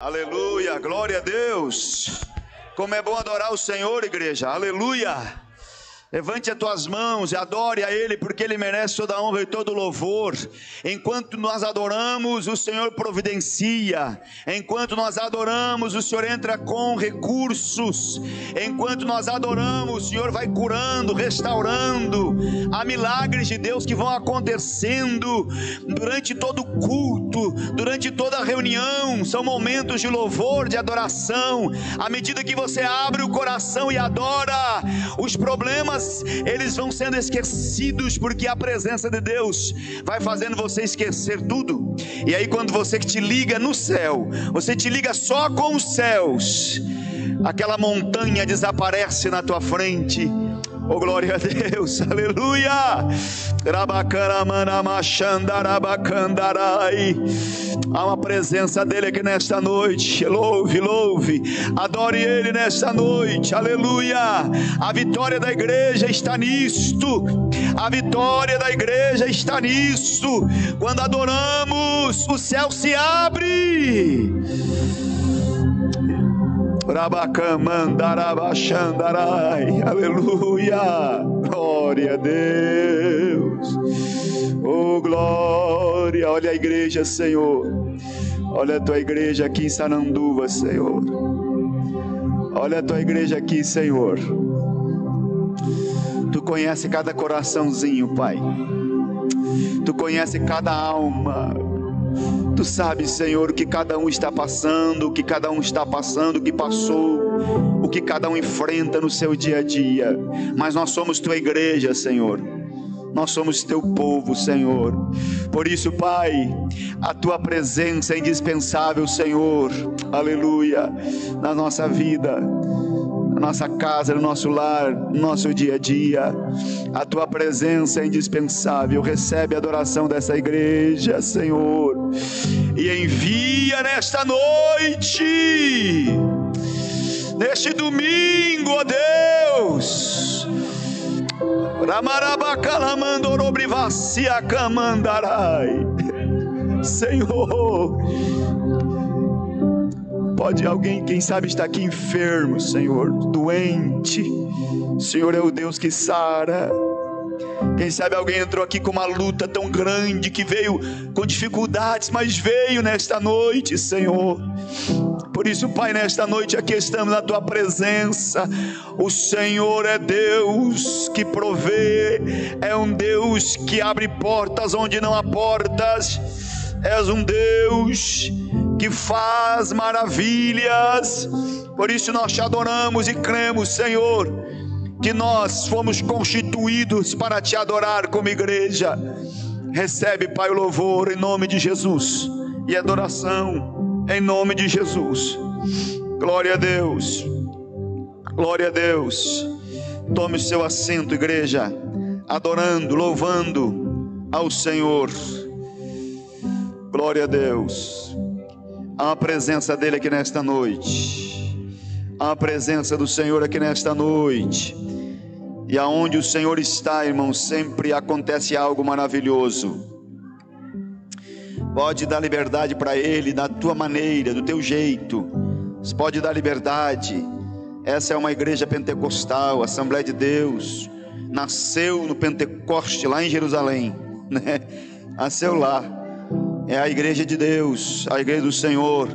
Aleluia, glória a Deus. Como é bom adorar o Senhor, igreja. Aleluia. Levante as tuas mãos e adore a Ele, porque Ele merece toda a honra e todo o louvor. Enquanto nós adoramos, o Senhor providencia. Enquanto nós adoramos, o Senhor entra com recursos. Enquanto nós adoramos, o Senhor vai curando, restaurando. Há milagres de Deus que vão acontecendo durante todo o culto, durante toda a reunião. São momentos de louvor, de adoração. À medida que você abre o coração e adora, os problemas eles vão sendo esquecidos, porque a presença de Deus vai fazendo você esquecer tudo. E aí quando você que te liga no céu, você te liga só com os céus, aquela montanha desaparece na tua frente. Oh, glória a Deus, aleluia. Há uma presença dele aqui nesta noite. Louve, louve, adore ele nesta noite, aleluia. A vitória da igreja está nisto. A vitória da igreja está nisto. Quando adoramos, o céu se abre. Aleluia, glória a Deus. Oh, glória. Olha a igreja, Senhor. Olha a tua igreja aqui em Sananduva, Senhor. Olha a tua igreja aqui, Senhor. Tu conhece cada coraçãozinho, Pai. Tu conhece cada alma. Tu sabes, Senhor, o que cada um está passando, o que cada um está passando, o que passou, o que cada um enfrenta no seu dia a dia. Mas nós somos tua igreja, Senhor. Nós somos teu povo, Senhor. Por isso, Pai, a tua presença é indispensável, Senhor. Aleluia. Na nossa vida, na nossa casa, no nosso lar, no nosso dia a dia. A tua presença é indispensável. Recebe a adoração dessa igreja, Senhor. E envia nesta noite, neste domingo, ó Deus, Senhor. Pode alguém, quem sabe, está aqui enfermo, Senhor, doente. O Senhor é o Deus que sara. Quem sabe alguém entrou aqui com uma luta tão grande, que veio com dificuldades, mas veio nesta noite, Senhor. Por isso, Pai, nesta noite aqui estamos na tua presença. O Senhor é Deus que provê, é um Deus que abre portas onde não há portas. És um Deus que faz maravilhas. Por isso nós te adoramos e cremos, Senhor, que nós fomos constituídos para te adorar como igreja. Recebe, Pai, o louvor em nome de Jesus e adoração em nome de Jesus. Glória a Deus, glória a Deus. Tome o seu assento, igreja, adorando, louvando ao Senhor. Glória a Deus. Há uma presença dele aqui nesta noite. Há a presença do Senhor aqui nesta noite. E aonde o Senhor está, irmão, sempre acontece algo maravilhoso. Pode dar liberdade para Ele, da tua maneira, do teu jeito. Você pode dar liberdade. Essa é uma igreja pentecostal, Assembleia de Deus. Nasceu no Pentecoste, lá em Jerusalém, né? Nasceu lá. É a igreja de Deus, a igreja do Senhor.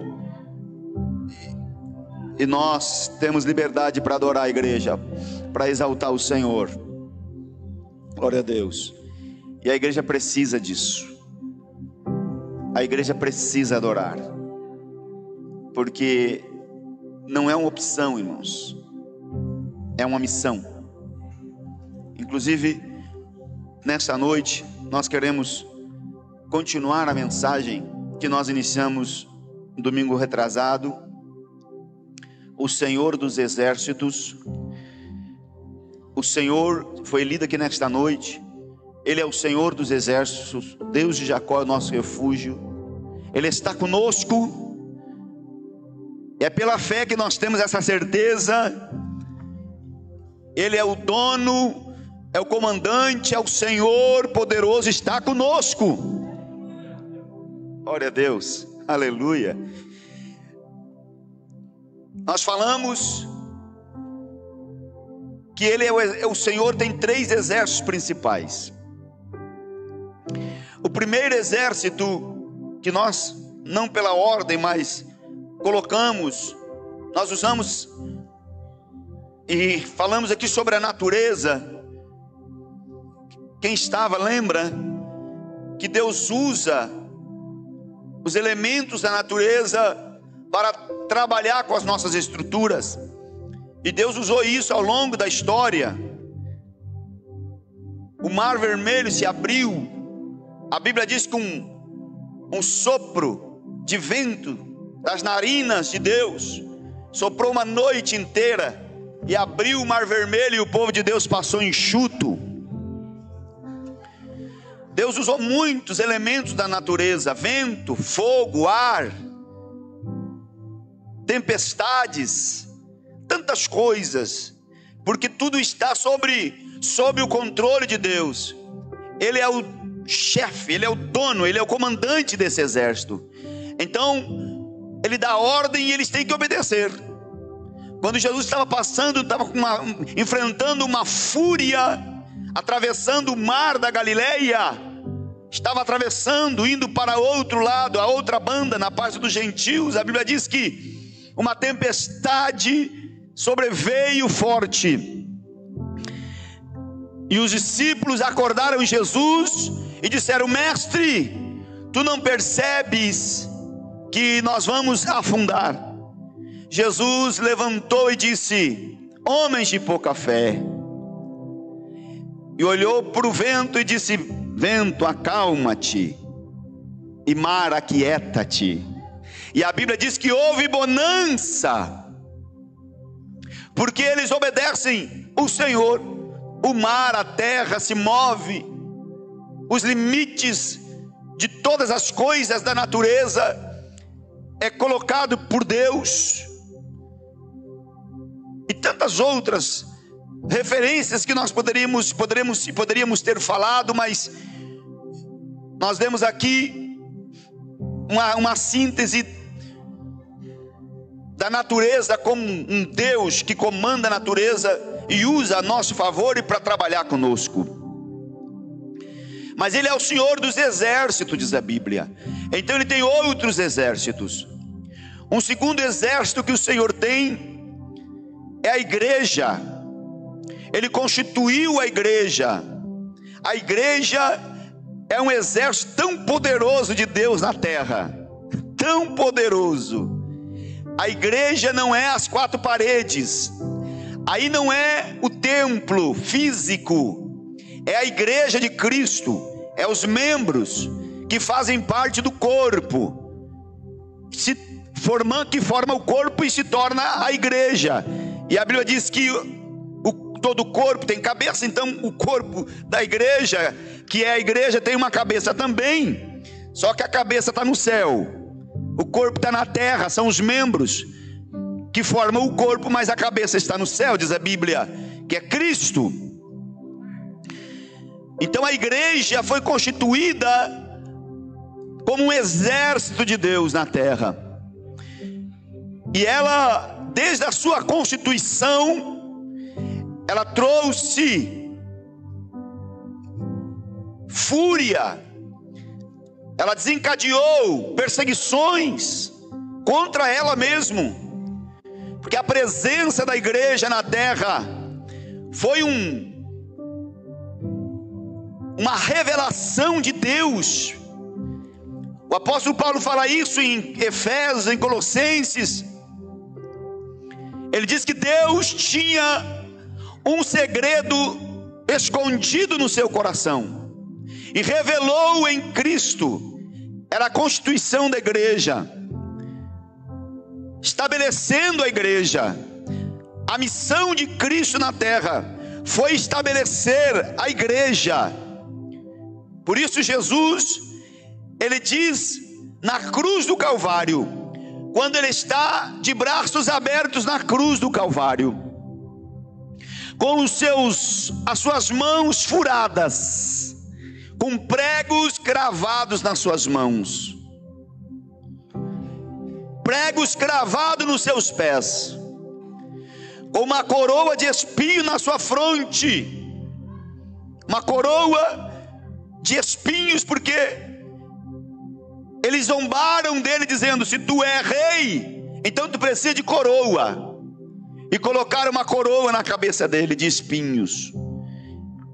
E nós temos liberdade para adorar a igreja, para exaltar o Senhor. Glória a Deus. E a igreja precisa disso. A igreja precisa adorar, porque não é uma opção, irmãos, é uma missão. Inclusive, nesta noite, nós queremos continuar a mensagem que nós iniciamos no domingo retrasado. O Senhor dos exércitos. O Senhor foi lido aqui nesta noite. Ele é o Senhor dos exércitos, Deus de Jacó é o nosso refúgio. Ele está conosco. É pela fé que nós temos essa certeza. Ele é o dono, é o comandante, é o Senhor poderoso, está conosco. Glória a Deus, aleluia. Nós falamos que Ele o Senhor tem 3 exércitos principais. O primeiro exército, que nós, não pela ordem, mas colocamos, nós usamos e falamos aqui sobre a natureza. Quem estava, lembra que Deus usa os elementos da natureza para trabalhar com as nossas estruturas, e Deus usou isso ao longo da história. O Mar Vermelho se abriu. A Bíblia diz que um sopro de vento das narinas de Deus soprou uma noite inteira e abriu o Mar Vermelho, e o povo de Deus passou enxuto. Deus usou muitos elementos da natureza: vento, fogo, ar, tempestades, tantas coisas, porque tudo está sob o controle de Deus. Ele é o chefe, Ele é o dono, Ele é o comandante desse exército. Então Ele dá ordem e eles têm que obedecer. Quando Jesus estava passando, estava enfrentando uma fúria, atravessando o mar da Galileia, estava atravessando, indo para outro lado, a outra banda, na parte dos gentios. A Bíblia diz que uma tempestade sobreveio forte, e os discípulos acordaram Jesus e disseram: mestre, tu não percebes que nós vamos afundar? Jesus levantou e disse: homens de pouca fé. E olhou para o vento e disse: vento, acalma-te, e mar, aquieta-te. E a Bíblia diz que houve bonança, porque eles obedecem o Senhor. O mar, a terra se move, os limites de todas as coisas da natureza é colocado por Deus, e tantas outras referências que nós poderíamos ter falado, mas nós demos aqui uma síntese da natureza como um Deus que comanda a natureza e usa a nosso favor e para trabalhar conosco. Mas Ele é o Senhor dos exércitos, diz a Bíblia. Então Ele tem outros exércitos. Um segundo exército que o Senhor tem é a igreja. Ele constituiu a igreja. A igreja é um exército tão poderoso de Deus na terra, tão poderoso. A igreja não é as 4 paredes, aí não é o templo físico, é a igreja de Cristo, é os membros que fazem parte do corpo, que forma o corpo e se torna a igreja. E a Bíblia diz que todo corpo tem cabeça, então o corpo da igreja, que é a igreja, tem uma cabeça também, só que a cabeça está no céu, o corpo está na terra, são os membros que formam o corpo, mas a cabeça está no céu, diz a Bíblia, que é Cristo. Então a igreja foi constituída como um exército de Deus na terra, e ela, desde a sua constituição, ela trouxe fúria, ela desencadeou perseguições contra ela mesmo, porque a presença da igreja na terra foi uma revelação de Deus. O apóstolo Paulo fala isso em Efésios, em Colossenses. Ele diz que Deus tinha um segredo escondido no seu coração e revelou em Cristo. Era a constituição da igreja, estabelecendo a igreja. A missão de Cristo na terra foi estabelecer a igreja. Por isso Jesus, ele diz na cruz do Calvário, quando ele está de braços abertos na cruz do Calvário, com as suas mãos furadas, com pregos cravados nas suas mãos, pregos cravados nos seus pés, com uma coroa de espinho na sua fronte, uma coroa de espinhos, porque eles zombaram dele dizendo: se tu é rei, então tu precisa de coroa. E colocaram uma coroa na cabeça dele de espinhos.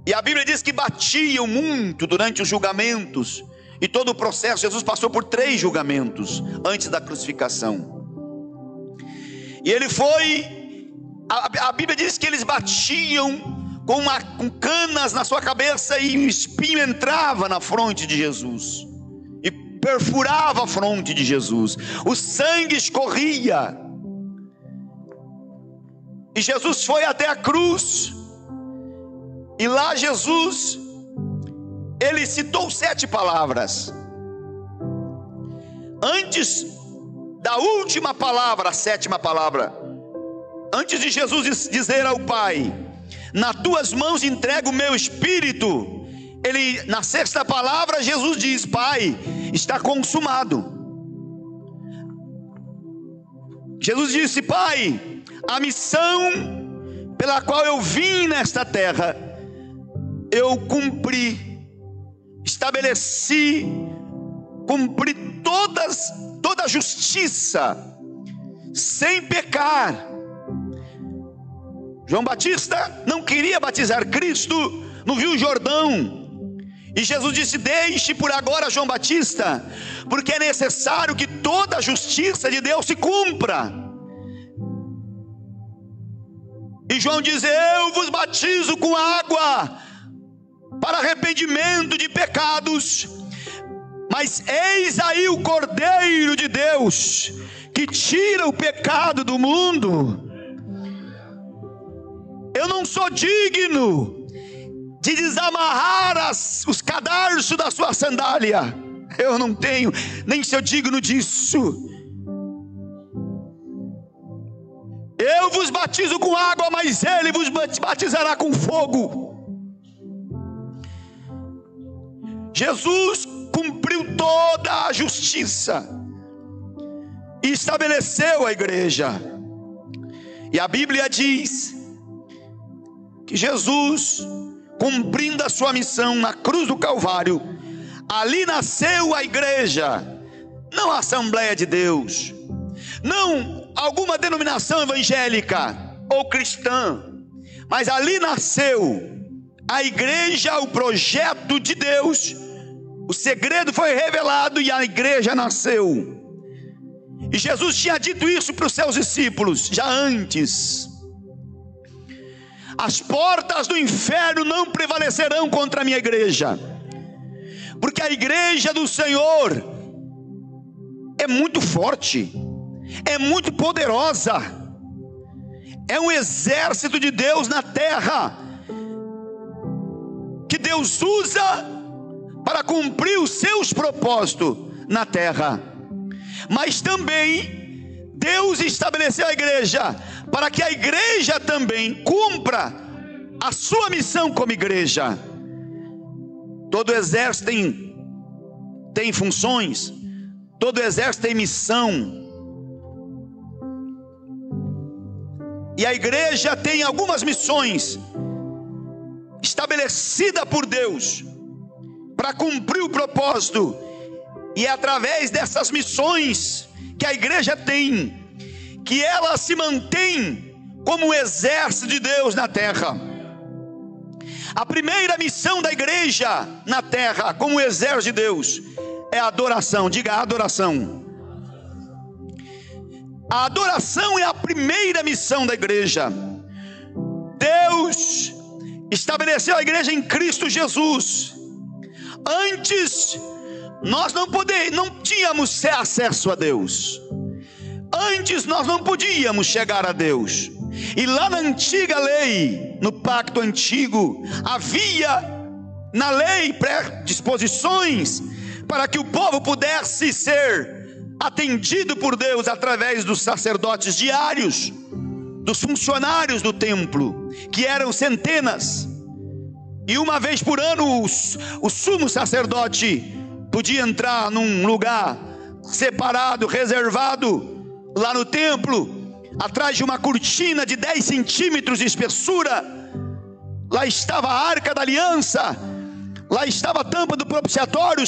E a Bíblia diz que batiam muito durante os julgamentos. E todo o processo, Jesus passou por 3 julgamentos antes da crucificação. E ele foi, a Bíblia diz que eles batiam com canas na sua cabeça, e um espinho entrava na fronte de Jesus e perfurava a fronte de Jesus. O sangue escorria. E Jesus foi até a cruz, e lá Jesus, ele citou 7 palavras. Antes da última palavra, a 7ª palavra, antes de Jesus dizer ao Pai: nas tuas mãos entrego o meu espírito, ele, na 6ª palavra, Jesus diz: Pai, está consumado. Jesus disse: Pai, a missão pela qual eu vim nesta terra, eu cumpri, estabeleci, cumpri toda a justiça, sem pecar. João Batista não queria batizar Cristo no Rio Jordão, e Jesus disse: deixe por agora João Batista, porque é necessário que toda a justiça de Deus se cumpra. E João diz: eu vos batizo com água para arrependimento de pecados, mas eis aí o Cordeiro de Deus, que tira o pecado do mundo. Eu não sou digno de desamarrar os cadarços da sua sandália. Eu não tenho, nem sou digno disso. Eu vos batizo com água, mas ele vos batizará com fogo. Jesus cumpriu toda a justiça e estabeleceu a igreja. E a Bíblia diz que Jesus, cumprindo a sua missão na cruz do Calvário, ali nasceu a igreja, não a Assembleia de Deus, não alguma denominação evangélica ou cristã, mas ali nasceu a igreja, o projeto de Deus. O segredo foi revelado e a igreja nasceu. E Jesus tinha dito isso para os seus discípulos já antes: as portas do inferno não prevalecerão contra a minha igreja, porque a igreja do Senhor é muito forte, é muito poderosa, é um exército de Deus na terra, que Deus usa para cumprir os seus propósitos na terra. Mas também Deus estabeleceu a igreja para que a igreja também cumpra a sua missão como igreja. Todo exército tem funções, todo exército tem missão. E a igreja tem algumas missões estabelecida por Deus para cumprir o propósito, e é através dessas missões que a igreja tem que ela se mantém como um exército de Deus na terra. A primeira missão da igreja na terra como exército de Deus é a adoração. Diga: adoração. A adoração é a primeira missão da igreja. Deus estabeleceu a igreja em Cristo Jesus. Antes nós não tínhamos acesso a Deus. Antes nós não podíamos chegar a Deus. E lá na antiga lei, no pacto antigo, havia na lei predisposições para que o povo pudesse ser atendido por Deus através dos sacerdotes diários, dos funcionários do templo, que eram centenas. E uma vez por ano o sumo sacerdote podia entrar num lugar separado, reservado, lá no templo, atrás de uma cortina de 10 centímetros de espessura, lá estava a Arca da Aliança, lá estava a tampa do propiciatório,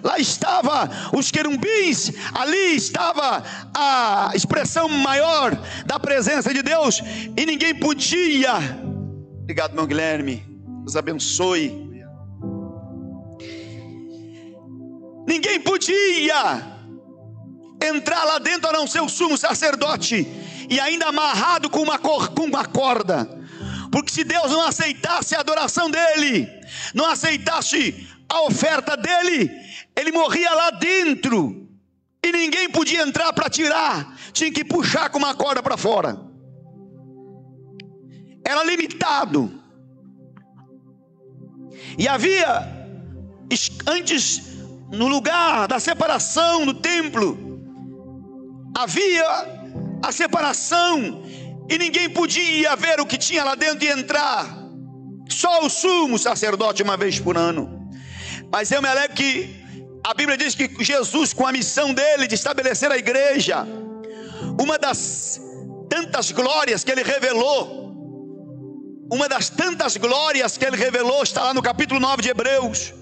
lá estava os querubins, ali estava a expressão maior da presença de Deus, e ninguém podia, obrigado meu Guilherme, Deus abençoe, ninguém podia entrar lá dentro a não ser o sumo sacerdote, e ainda amarrado com uma corda, porque se Deus não aceitasse a adoração dele, não aceitasse a oferta dele, ele morria lá dentro, e ninguém podia entrar para tirar, tinha que puxar com uma corda para fora, era limitado. E havia, antes, no lugar da separação do templo, havia a separação, e ninguém podia ver o que tinha lá dentro e entrar, só o sumo sacerdote uma vez por ano. Mas eu me alegro que a Bíblia diz que Jesus, com a missão dele de estabelecer a igreja, uma das tantas glórias que ele revelou, está lá no capítulo 9 de Hebreus.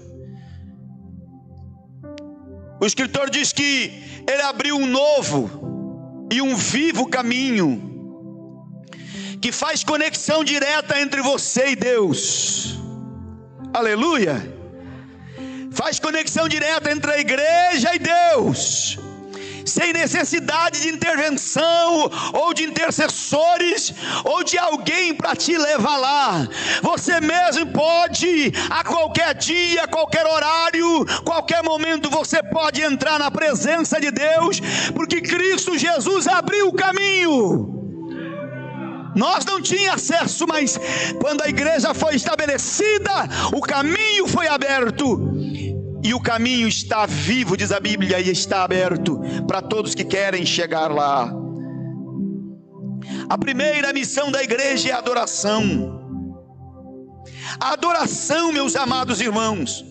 O escritor diz que ele abriu um novo e um vivo caminho, que faz conexão direta entre você e Deus. Aleluia! Faz conexão direta entre a igreja e Deus, sem necessidade de intervenção, ou de intercessores, ou de alguém para te levar lá. Você mesmo pode, a qualquer dia, qualquer horário, qualquer momento, você pode entrar na presença de Deus, porque Cristo Jesus abriu o caminho. Nós não tínhamos acesso, mas quando a igreja foi estabelecida, o caminho foi aberto, e o caminho está vivo, diz a Bíblia, e está aberto para todos que querem chegar lá. A primeira missão da igreja é a adoração. A adoração, meus amados irmãos,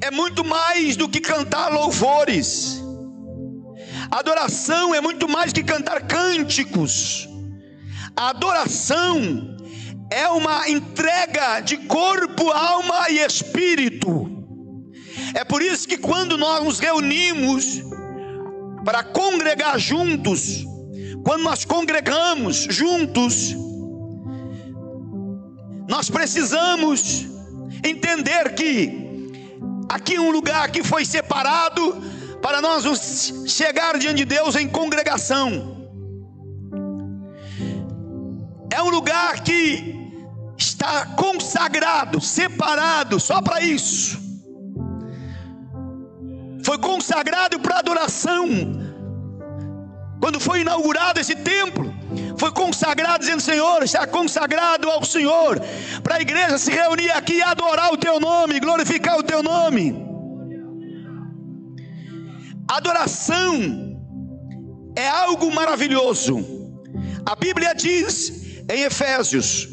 é muito mais do que cantar louvores. A adoração é muito mais que cantar cânticos. A adoração é uma entrega de corpo, alma e espírito. É por isso que quando nós nos reunimos para congregar juntos, quando nós congregamos juntos, nós precisamos entender que aqui é um lugar que foi separado para nós chegar diante de Deus em congregação. É um lugar que está consagrado, separado só para isso. Foi consagrado para adoração. Quando foi inaugurado esse templo, foi consagrado dizendo: Senhor, está consagrado ao Senhor, para a igreja se reunir aqui e adorar o teu nome, glorificar o teu nome. Adoração é algo maravilhoso. A Bíblia diz em Efésios,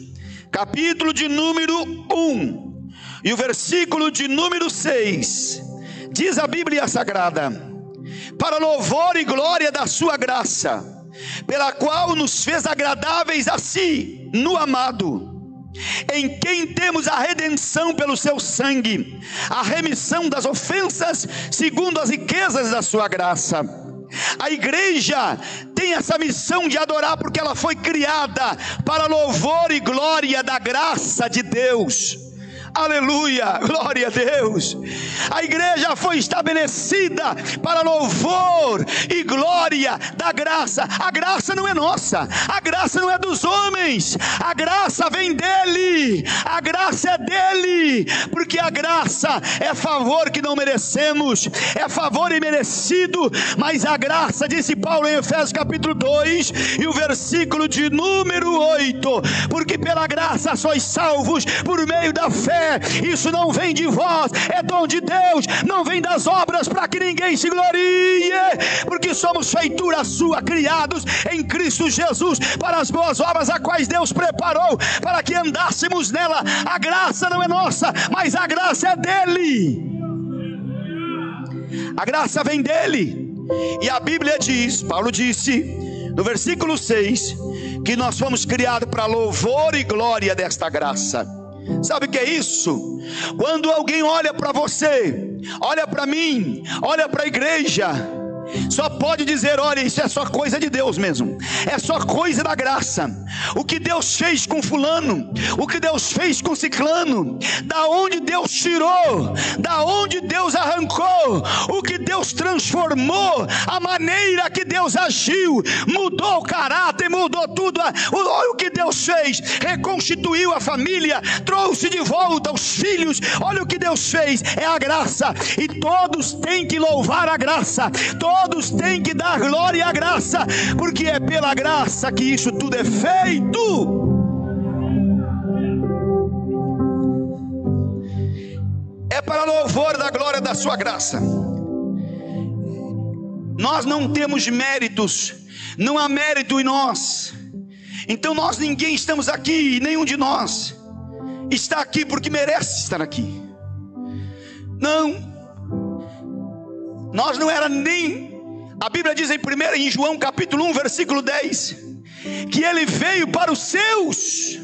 capítulo de número 1, e o versículo de número 6, diz a Bíblia Sagrada: para louvor e glória da sua graça, pela qual nos fez agradáveis a si, no amado, em quem temos a redenção pelo seu sangue, a remissão das ofensas, segundo as riquezas da sua graça. A igreja tem essa missão de adorar, porque ela foi criada para louvor e glória da graça de Deus. Aleluia, glória a Deus. A igreja foi estabelecida para louvor e glória da graça. A graça não é nossa, a graça não é dos homens, a graça vem dele, a graça é dele, porque a graça é favor que não merecemos, é favor imerecido, mas a graça, disse Paulo em Efésios capítulo 2 e o versículo de número 8, porque pela graça sois salvos por meio da fé. Isso não vem de vós, é dom de Deus, não vem das obras para que ninguém se glorie, porque somos feitura sua, criados em Cristo Jesus para as boas obras a quais Deus preparou para que andássemos nela. A graça não é nossa, mas a graça é dele. A graça vem dele. E a Bíblia diz, Paulo disse no versículo 6, que nós fomos criados para louvor e glória desta graça. Sabe o que é isso? Quando alguém olha para você, olha para mim, olha para a igreja, só pode dizer: olha, isso é só coisa de Deus mesmo, é só coisa da graça. O que Deus fez com fulano, o que Deus fez com ciclano, da onde Deus tirou, da onde Deus arrancou, o que Deus transformou, a maneira que Deus agiu, mudou o caráter, mudou tudo. Olha o que Deus fez, reconstituiu a família, trouxe de volta os filhos. Olha o que Deus fez, é a graça, e todos têm que louvar a graça, todos têm que dar glória à graça, porque é pela graça que isso tudo é feito. É para louvor da glória da sua graça. Nós não temos méritos, não há mérito em nós. Então ninguém estamos aqui, nenhum de nós está aqui porque merece estar aqui. Não, nós não era nem. A Bíblia diz em João capítulo 1 versículo 10, que ele veio para os seus,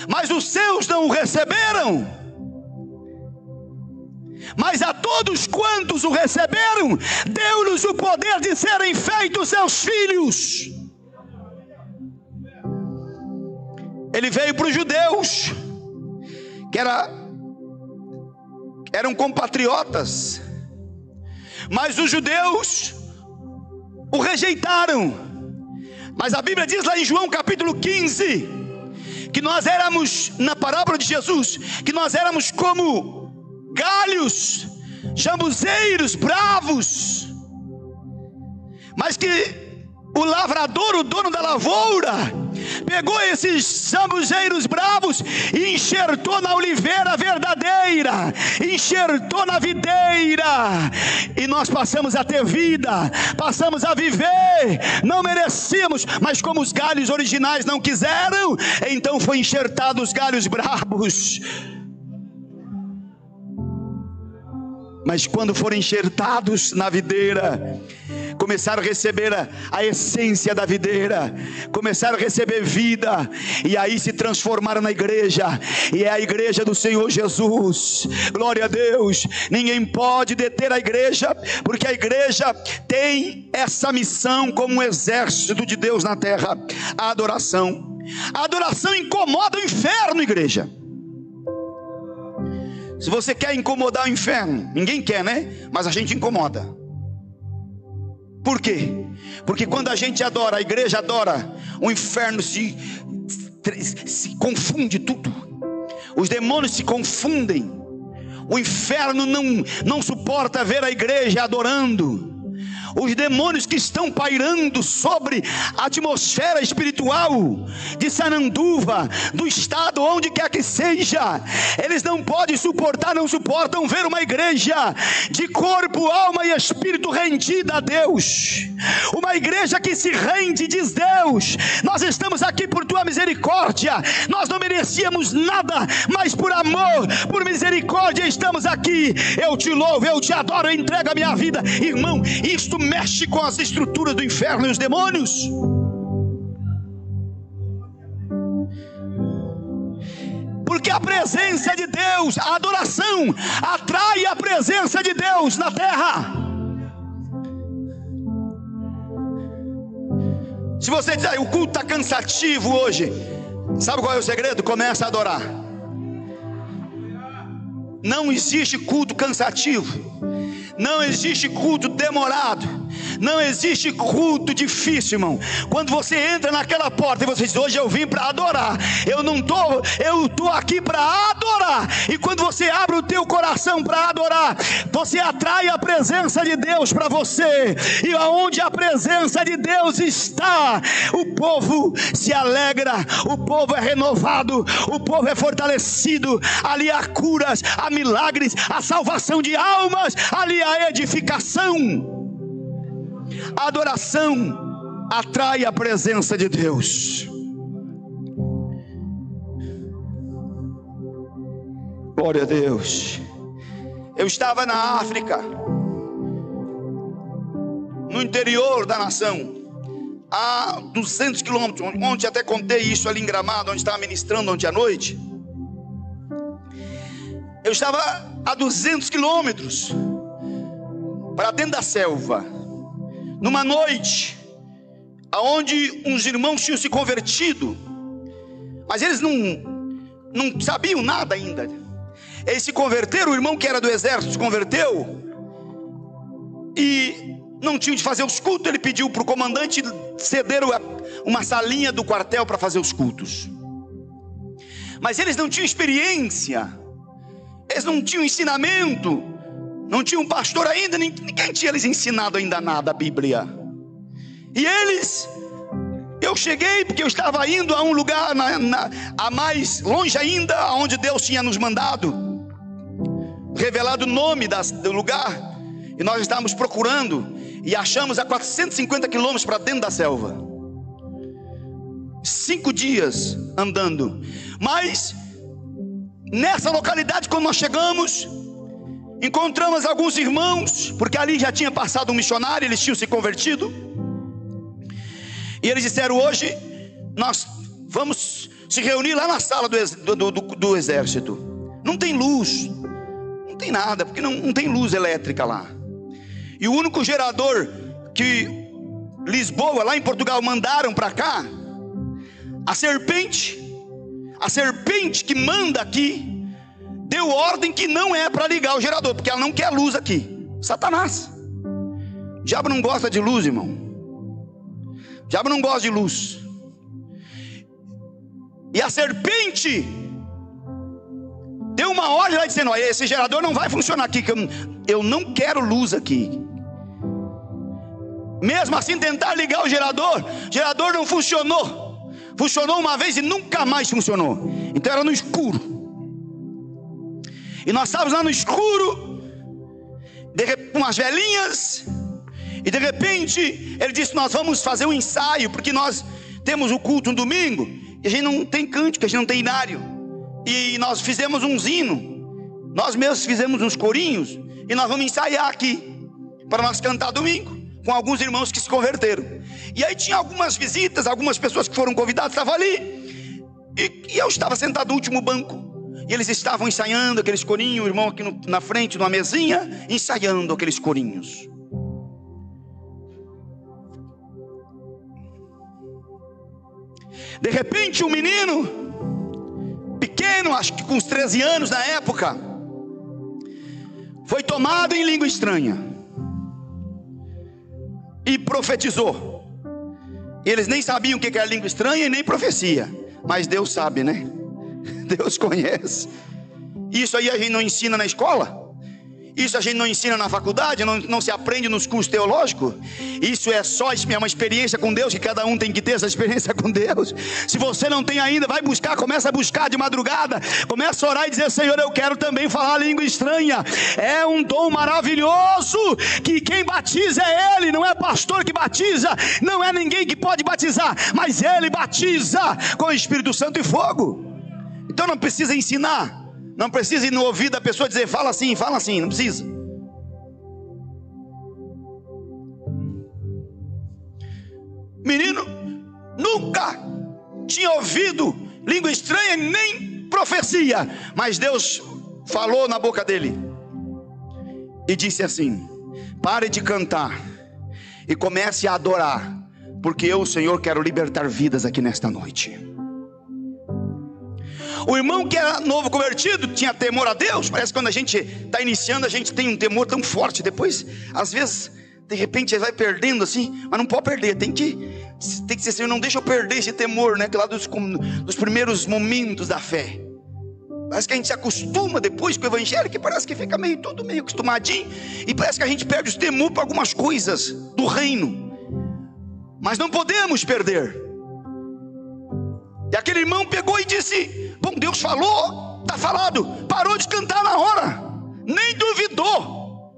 mas os seus não o receberam. Mas a todos quantos o receberam, deu-lhes o poder de serem feitos seus filhos. Ele veio para os judeus, que eram compatriotas, mas os judeus o rejeitaram. Mas a Bíblia diz lá em João capítulo 15, que nós éramos, na parábola de Jesus, que nós éramos como galhos, jambuzeiros bravos, mas que o lavrador, o dono da lavoura, pegou esses jambuzeiros bravos e enxertou na oliveira verdadeira, enxertou na videira, e nós passamos a ter vida, passamos a viver. Não merecíamos, mas como os galhos originais não quiseram, então foi enxertado os galhos bravos. Mas quando foram enxertados na videira, começaram a receber a essência da videira, começaram a receber vida, e aí se transformaram na igreja, e é a igreja do Senhor Jesus. Glória a Deus. Ninguém pode deter a igreja, porque a igreja tem essa missão como um exército de Deus na terra: a adoração. A adoração incomoda o inferno, igreja. Se você quer incomodar o inferno, ninguém quer, né? Mas a gente incomoda. Por quê? Porque quando a gente adora, a igreja adora, o inferno se confunde tudo. Os demônios se confundem. O inferno não suporta ver a igreja adorando. Os demônios que estão pairando sobre a atmosfera espiritual de Sananduva, do estado, onde quer que seja, eles não podem suportar, não suportam ver uma igreja de corpo, alma e espírito rendida a Deus. Uma igreja que se rende, diz Deus: nós estamos aqui por tua misericórdia, nós não merecíamos nada, mas por amor, por misericórdia estamos aqui. Eu te louvo, eu te adoro, eu entrego a minha vida. Irmão, isto mexe com as estruturas do inferno e os demônios. Porque a presença de Deus, a adoração, atrai a presença de Deus na terra. Se você diz: o culto está cansativo hoje, sabe qual é o segredo? Começa a adorar. Não existe culto cansativo, não existe culto demorado, não existe culto difícil, irmão. Quando você entra naquela porta e você diz: hoje eu vim para adorar, eu estou aqui para adorar. E quando você abre o teu coração para adorar, você atrai a presença de Deus para você. E aonde a presença de Deus está, o povo se alegra, o povo é renovado, o povo é fortalecido. Ali há curas, há milagres, há salvação de almas, ali há edificação. A adoração atrai a presença de Deus. Glória a Deus. Eu estava na África, no interior da nação, a 200 quilômetros, onde até contei isso ali em Gramado, onde estava ministrando ontem à noite. Eu estava a 200 quilômetros para dentro da selva, numa noite onde uns irmãos tinham se convertido, mas eles não sabiam nada ainda. Eles se converteram, o irmão que era do exército se converteu, e não tinham de fazer os cultos. Ele pediu para o comandante ceder uma salinha do quartel para fazer os cultos, mas eles não tinham experiência, eles não tinham ensinamento, não tinham pastor ainda, ninguém tinha lhes ensinado ainda nada a Bíblia. E eu cheguei porque eu estava indo a um lugar a mais longe ainda, aonde Deus tinha nos mandado, revelado o nome do lugar, e nós estávamos procurando, e achamos a 450 quilômetros para dentro da selva, 5 dias andando. Mas nessa localidade, quando nós chegamos, encontramos alguns irmãos, porque ali já tinha passado um missionário, eles tinham se convertido, e eles disseram: hoje nós vamos se reunir lá na sala do exército. Não tem luz, não tem nada, porque não tem luz elétrica lá, e o único gerador que Lisboa, lá em Portugal, mandaram para cá, a serpente que manda aqui, deu ordem que não é para ligar o gerador, porque ela não quer luz aqui. Satanás, o diabo não gosta de luz, irmão. O diabo não gosta de luz. E a serpente deu uma ordem lá dizendo: olha, esse gerador não vai funcionar aqui, que eu não quero luz aqui. Mesmo assim tentar ligar o gerador não funcionou. Funcionou uma vez e nunca mais funcionou. Então era no escuro, e nós estávamos lá no escuro, com umas velhinhas, e de repente ele disse: nós vamos fazer um ensaio, porque nós temos o culto no domingo, e a gente não tem cântico, a gente não tem inário, e nós fizemos uns hinos, nós mesmos fizemos uns corinhos, e nós vamos ensaiar aqui, para nós cantar domingo, com alguns irmãos que se converteram. E aí tinha algumas visitas, algumas pessoas que foram convidadas, estavam ali, e eu estava sentado no último banco, e eles estavam ensaiando aqueles corinhos, o irmão aqui na frente, numa mesinha, ensaiando aqueles corinhos. De repente um menino pequeno, acho que com uns 13 anos na época, foi tomado em língua estranha e profetizou. Eles nem sabiam o que era língua estranha e nem profecia, mas Deus sabe, né? Deus conhece. Isso aí a gente não ensina na escola, isso a gente não ensina na faculdade, não se aprende nos cursos teológicos. Isso é uma experiência com Deus, que cada um tem que ter essa experiência com Deus. Se você não tem ainda, vai buscar, começa a buscar de madrugada, começa a orar e dizer: Senhor, eu quero também falar língua estranha. É um dom maravilhoso, que quem batiza é Ele, não é pastor que batiza, não é ninguém que pode batizar, mas Ele batiza com o Espírito Santo e fogo. Então não precisa ensinar, não precisa ir no ouvido da pessoa dizer: fala assim, não precisa. Menino nunca tinha ouvido língua estranha nem profecia, mas Deus falou na boca dele e disse assim: pare de cantar e comece a adorar, porque eu, o Senhor, quero libertar vidas aqui nesta noite. O irmão que era novo convertido tinha temor a Deus. Parece que quando a gente está iniciando, a gente tem um temor tão forte. Depois, às vezes, de repente, ele vai perdendo assim. Mas não pode perder, tem que ser: Senhor, não deixa eu perder esse temor, né? Que lá dos primeiros momentos da fé. Parece que a gente se acostuma depois com o evangelho, que parece que fica tudo meio acostumadinho, e parece que a gente perde o temor para algumas coisas do reino. Mas não podemos perder. E aquele irmão pegou e disse: bom, Deus falou, está falado. Parou de cantar na hora, nem duvidou,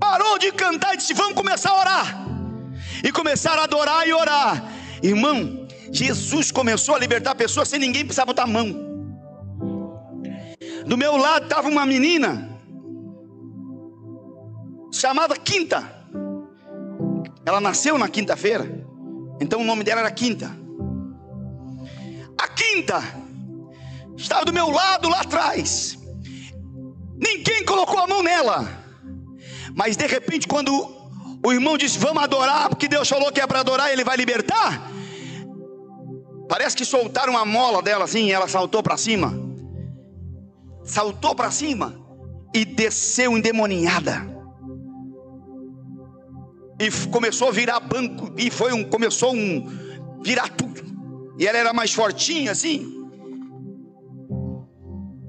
parou de cantar e disse: vamos começar a orar. E começaram a adorar e orar. Irmão, Jesus começou a libertar pessoas sem ninguém precisar botar a mão. Do meu lado estava uma menina chamada Quinta. Ela nasceu na quinta-feira, Então o nome dela era Quinta. A Quinta estava do meu lado lá atrás. Ninguém colocou a mão nela. Mas de repente, quando o irmão disse: vamos adorar, porque Deus falou que é para adorar, Ele vai libertar. Parece que soltaram a mola dela assim, e ela saltou para cima. Saltou para cima e desceu endemoniada. E começou a virar banco, e começou virar tudo. E ela era mais fortinha assim.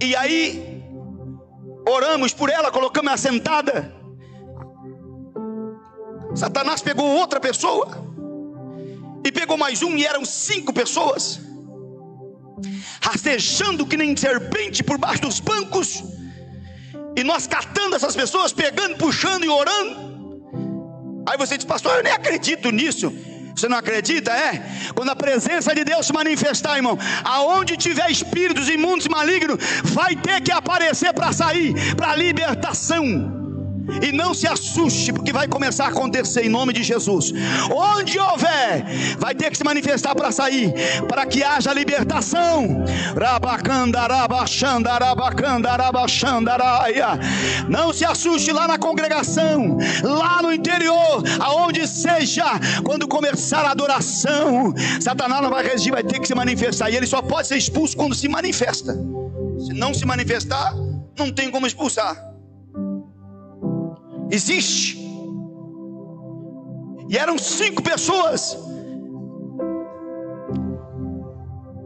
E aí oramos por ela, colocamos ela sentada. Satanás pegou outra pessoa e pegou mais um, e eram 5 pessoas, rastejando que nem serpente por baixo dos bancos. E nós catando essas pessoas, pegando, puxando e orando. Aí você diz: pastor, eu nem acredito nisso. Você não acredita? Quando a presença de Deus se manifestar, irmão, aonde tiver espíritos imundos e malignos, vai ter que aparecer para sair, para libertação. E não se assuste, porque vai começar a acontecer em nome de Jesus. Onde houver, vai ter que se manifestar para sair, para que haja libertação. Não se assuste lá na congregação, lá no interior, aonde seja, quando começar a adoração, Satanás não vai resistir, vai ter que se manifestar. E ele só pode ser expulso quando se manifesta. Se não se manifestar, não tem como expulsar. Existe. E eram 5 pessoas.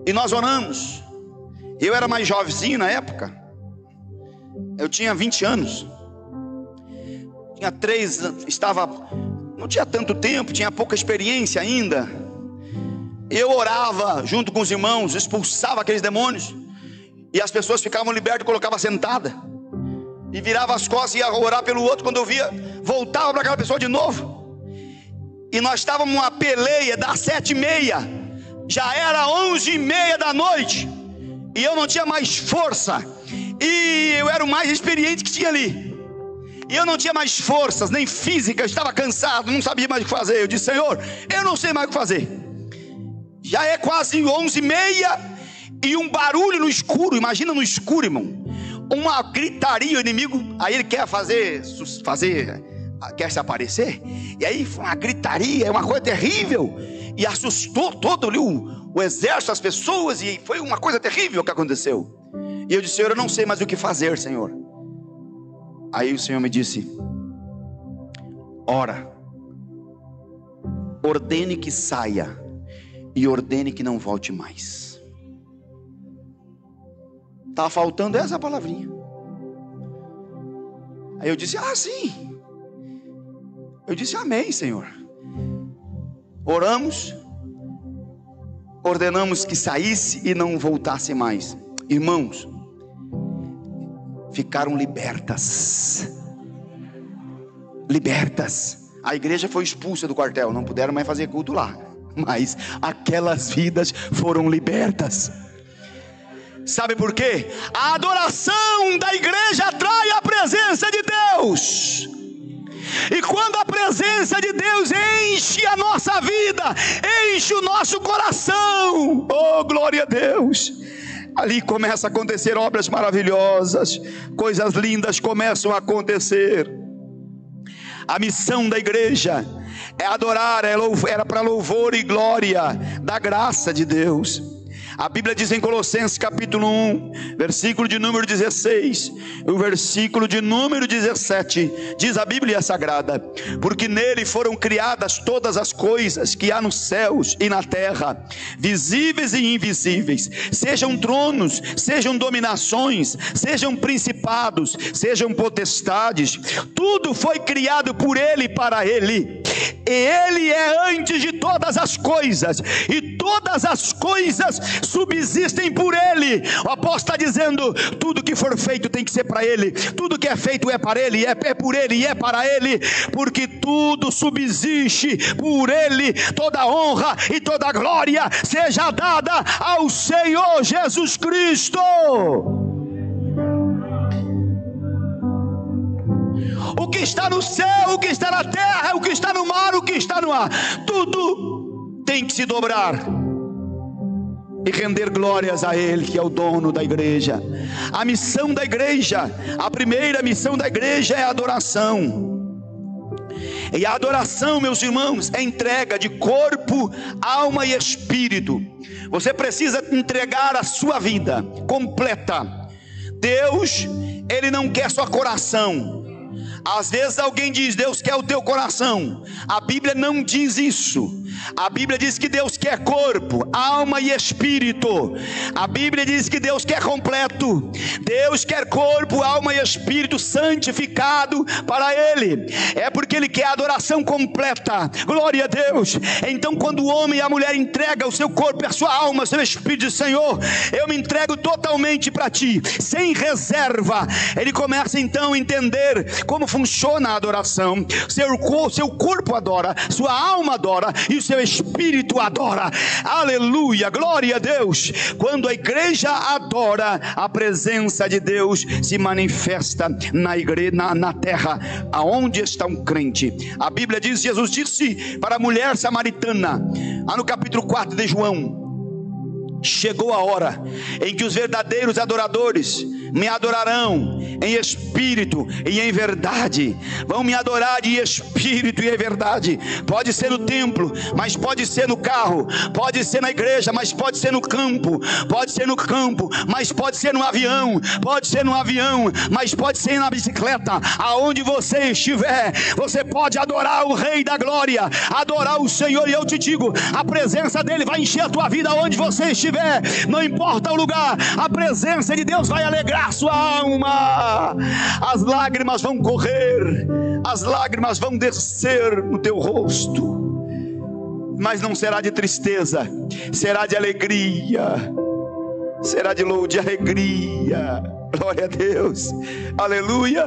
E nós oramos. Eu era mais jovenzinho na época. Eu tinha 20 anos. Tinha 3, não tinha tanto tempo, tinha pouca experiência ainda. Eu orava junto com os irmãos, expulsava aqueles demônios. E as pessoas ficavam libertas e colocavam sentada. E virava as costas e ia orar pelo outro. Quando eu via, voltava para aquela pessoa de novo. E nós estávamos numa peleia das 7h30. Já era 11h30 da noite. E eu não tinha mais força. E eu era o mais experiente que tinha ali. E eu não tinha mais forças, nem física. Estava cansado, não sabia mais o que fazer. Eu disse: Senhor, eu não sei mais o que fazer. Já é quase 11h30. E um barulho no escuro. Imagina no escuro, irmão. Uma gritaria, o inimigo, aí ele quer quer se aparecer, e aí foi uma gritaria, uma coisa terrível, e assustou todo ali o exército, as pessoas, e foi uma coisa terrível que aconteceu. E eu disse: Senhor, eu não sei mais o que fazer, Senhor. Aí o Senhor me disse: ora, ordene que saia, e ordene que não volte mais. Estava faltando essa palavrinha. Aí eu disse: sim. Eu disse: amém, Senhor. Oramos, ordenamos que saísse e não voltasse mais. Irmãos, ficaram libertas. A igreja foi expulsa do quartel, não puderam mais fazer culto lá, mas aquelas vidas foram libertas. Sabe por quê? A adoração da igreja atrai a presença de Deus. E quando a presença de Deus enche a nossa vida, enche o nosso coração, oh glória a Deus, ali começa a acontecer obras maravilhosas, coisas lindas começam a acontecer. A missão da igreja é adorar, era para louvor e glória da graça de Deus. A Bíblia diz em Colossenses capítulo 1, versículo de número 16, o versículo de número 17, diz a Bíblia Sagrada: porque nele foram criadas todas as coisas que há nos céus e na terra, visíveis e invisíveis, sejam tronos, sejam dominações, sejam principados, sejam potestades, tudo foi criado por ele e para ele. E ele é antes de todas as coisas, e todas as coisas subsistem por ele. O apóstolo está dizendo: tudo que for feito tem que ser para ele, tudo que é feito é para ele, é por ele e é para ele, porque tudo subsiste por ele. Toda honra e toda glória seja dada ao Senhor Jesus Cristo. O que está no céu, o que está na terra, o que está no mar, o que está no ar, tudo tem tem que se dobrar e render glórias a Ele, que é o dono da igreja. A missão da igreja, a primeira missão da igreja é a adoração. E a adoração, meus irmãos, é entrega de corpo, alma e espírito. Você precisa entregar a sua vida completa. Deus, Ele não quer só coração. Às vezes alguém diz: Deus quer o teu coração. A Bíblia não diz isso. A Bíblia diz que Deus quer corpo, alma e espírito. A Bíblia diz que Deus quer completo. Deus quer corpo, alma e espírito santificado para Ele. É porque Ele quer adoração completa. Glória a Deus. Então quando o homem e a mulher entregam o seu corpo, a sua alma, o seu espírito, diz: Senhor, eu me entrego totalmente para Ti, sem reserva. Ele começa então a entender como funciona a adoração. Seu corpo adora, sua alma adora e o seu espírito adora. Aleluia, glória a Deus. Quando a igreja adora, a presença de Deus se manifesta na igreja, na terra aonde está um crente. A Bíblia diz, Jesus disse para a mulher samaritana, lá no capítulo 4 de João: chegou a hora em que os verdadeiros adoradores me adorarão em espírito e em verdade. Vão me adorar em espírito e em verdade. Pode ser no templo, mas pode ser no carro. Pode ser na igreja, mas pode ser no campo. Pode ser no campo, mas pode ser no avião. Pode ser no avião, mas pode ser na bicicleta. Aonde você estiver, você pode adorar o Rei da Glória, adorar o Senhor. E eu te digo, a presença dele vai encher a tua vida onde você estiver. Não importa o lugar, a presença de Deus vai alegrar sua alma. As lágrimas vão correr, as lágrimas vão descer no teu rosto, mas não será de tristeza, será de alegria, será de alegria. Glória a Deus, aleluia.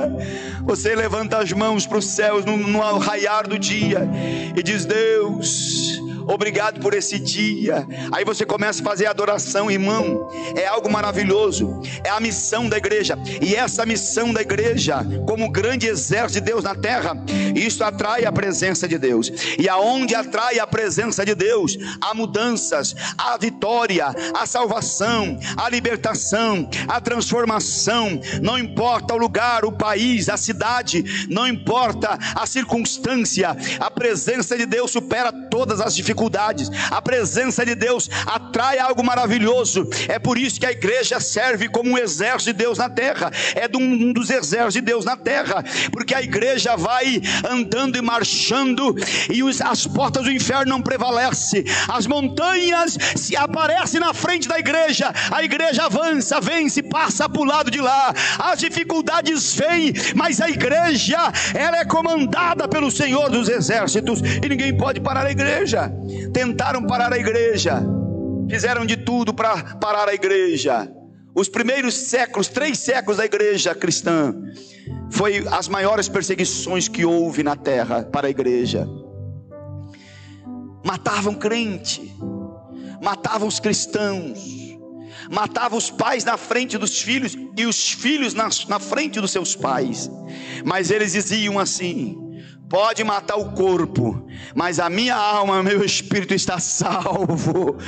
Você levanta as mãos para os céus no raiar do dia e diz: Deus, obrigado por esse dia. Aí você começa a fazer adoração, irmão. É algo maravilhoso. É a missão da igreja. E essa missão da igreja, como grande exército de Deus na terra, isso atrai a presença de Deus. E aonde atrai a presença de Deus, há mudanças, há vitória, há salvação, há libertação, há transformação. Não importa o lugar, o país, a cidade, não importa a circunstância, a presença de Deus supera todas as dificuldades. A presença de Deus atrai algo maravilhoso. É por isso que a igreja serve como um exército de Deus na terra. É um dos exércitos de Deus na terra, porque a igreja vai andando e marchando, e as portas do inferno não prevalecem. As montanhas se aparecem na frente da igreja, a igreja avança, vence, passa para o lado de lá. As dificuldades vêm, mas a igreja, ela é comandada pelo Senhor dos exércitos, e ninguém pode parar a igreja. Tentaram parar a igreja, fizeram de tudo para parar a igreja. Os primeiros séculos, 3 séculos da igreja cristã, foi as maiores perseguições que houve na terra para a igreja. Matavam crente, matavam os cristãos, matavam os pais na frente dos filhos, e os filhos na frente dos seus pais. Mas eles diziam assim: pode matar o corpo, mas a minha alma, meu espírito está salvo.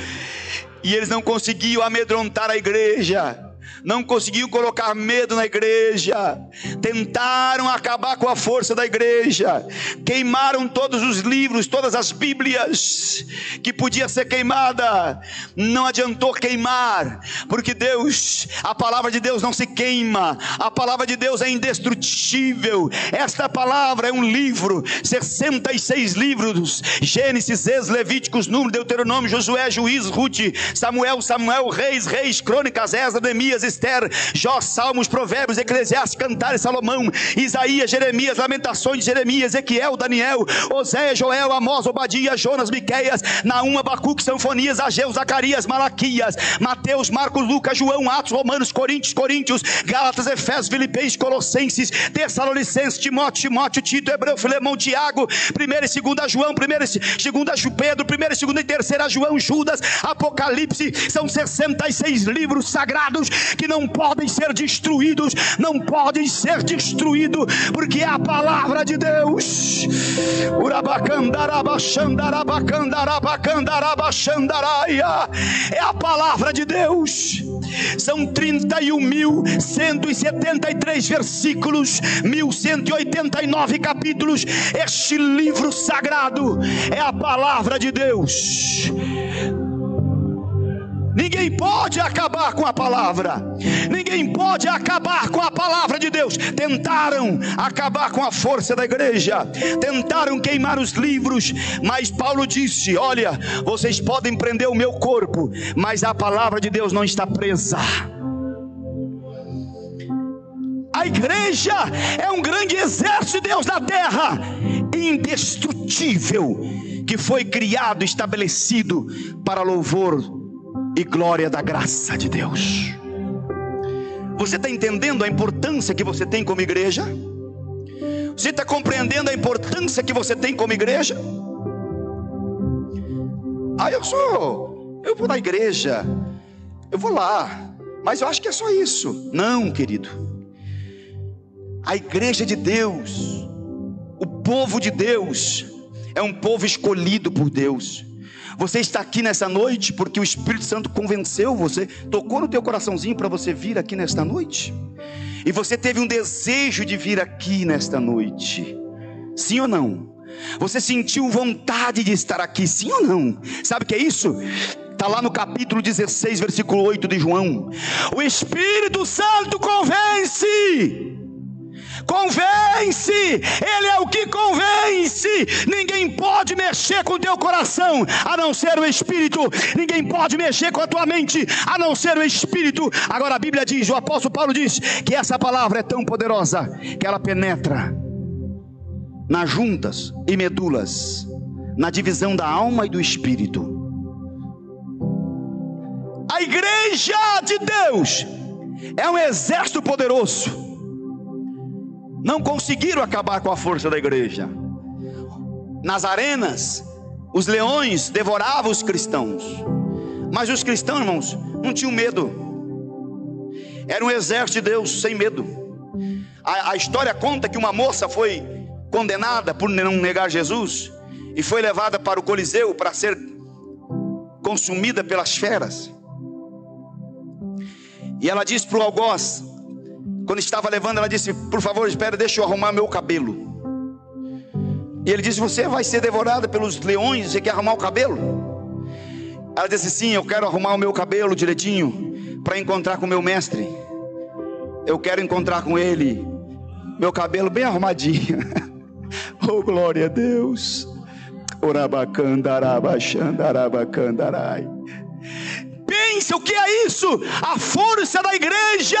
E eles não conseguiam amedrontar a igreja, não conseguiam colocar medo na igreja, tentaram acabar com a força da igreja, queimaram todos os livros, todas as bíblias que podia ser queimada. Não adiantou queimar, porque Deus, a palavra de Deus não se queima, a palavra de Deus é indestrutível. Esta palavra é um livro, 66 livros: Gênesis, Êxodo, Levíticos, Número, Deuteronômio, Josué, Juízes, Ruth, Samuel, Reis, Crônicas, Esdras, Neemias, Esther, Jó, Salmos, Provérbios, Eclesiastes, Cantares, Salomão, Isaías, Jeremias, Lamentações de Jeremias, Ezequiel, Daniel, Oséias, Joel, Amós, Obadias, Jonas, Miqueias, Naum, Abacuque, Sanfonias, Ageu, Zacarias, Malaquias, Mateus, Marcos, Lucas, João, Atos, Romanos, Coríntios, Gálatas, Efésios, Filipenses, Colossenses, Tessalonicenses, Timóteo, Tito, Hebreu, Filemão, Tiago, 1ª e 2ª João, 1ª e 2ª Pedro, 1ª e 2ª e 3ª João, Judas, Apocalipse. São 66 livros sagrados que não podem ser destruídos, não podem ser destruídos, porque é a palavra de Deus. É a palavra de Deus. São 31.173 versículos, 1.189 capítulos. Este livro sagrado é a palavra de Deus. Ninguém pode acabar com a palavra. Ninguém pode acabar com a palavra de Deus. Tentaram acabar com a força da igreja, tentaram queimar os livros, mas Paulo disse: olha, vocês podem prender o meu corpo, mas a palavra de Deus não está presa. A igreja é um grande exército de Deus na terra, indestrutível, que foi criado, estabelecido para louvor e glória da graça de Deus. Você está entendendo a importância que você tem como igreja? Você está compreendendo a importância que você tem como igreja? Eu vou na igreja, eu vou lá, mas eu acho que é só isso. Não, querido. A igreja de Deus, o povo de Deus, é um povo escolhido por Deus. Você está aqui nessa noite porque o Espírito Santo convenceu você, tocou no teu coraçãozinho para você vir aqui nesta noite, e você teve um desejo de vir aqui nesta noite, sim ou não? Você sentiu vontade de estar aqui, sim ou não? Sabe o que é isso? Está lá no capítulo 16, versículo 8 de João. O Espírito Santo convence, Ele é o que convence. Ninguém pode mexer com o teu coração a não ser o Espírito. Ninguém pode mexer com a tua mente a não ser o Espírito. Agora a Bíblia diz, o apóstolo Paulo diz, que essa palavra é tão poderosa que ela penetra nas juntas e medulas, na divisão da alma e do Espírito. A igreja de Deus é um exército poderoso. Não conseguiram acabar com a força da igreja. Nas arenas, os leões devoravam os cristãos, mas os cristãos, irmãos, não tinham medo. Era um exército de Deus sem medo. A história conta que uma moça foi condenada por não negar Jesus e foi levada para o Coliseu para ser consumida pelas feras. E ela disse para o algoz, quando estava levando, ela disse: por favor, espera, deixa eu arrumar meu cabelo. E ele disse: você vai ser devorada pelos leões, você quer arrumar o cabelo? Ela disse: sim, eu quero arrumar o meu cabelo direitinho para encontrar com o meu mestre. Eu quero encontrar com ele, meu cabelo bem arrumadinho. Oh, glória a Deus. Orabacandarabachandarabacandarai. Pensa o que é isso? A força da igreja.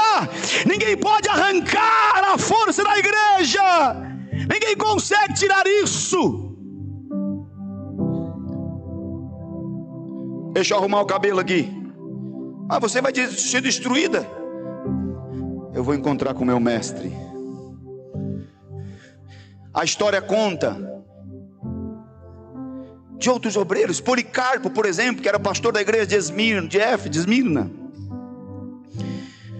Ninguém pode arrancar a força da igreja. Ninguém consegue tirar isso. Deixa eu arrumar o cabelo aqui. Ah, você vai ser destruída. Eu vou encontrar com o meu mestre. A história conta de outros obreiros. Policarpo, por exemplo, que era pastor da igreja de Esmirna,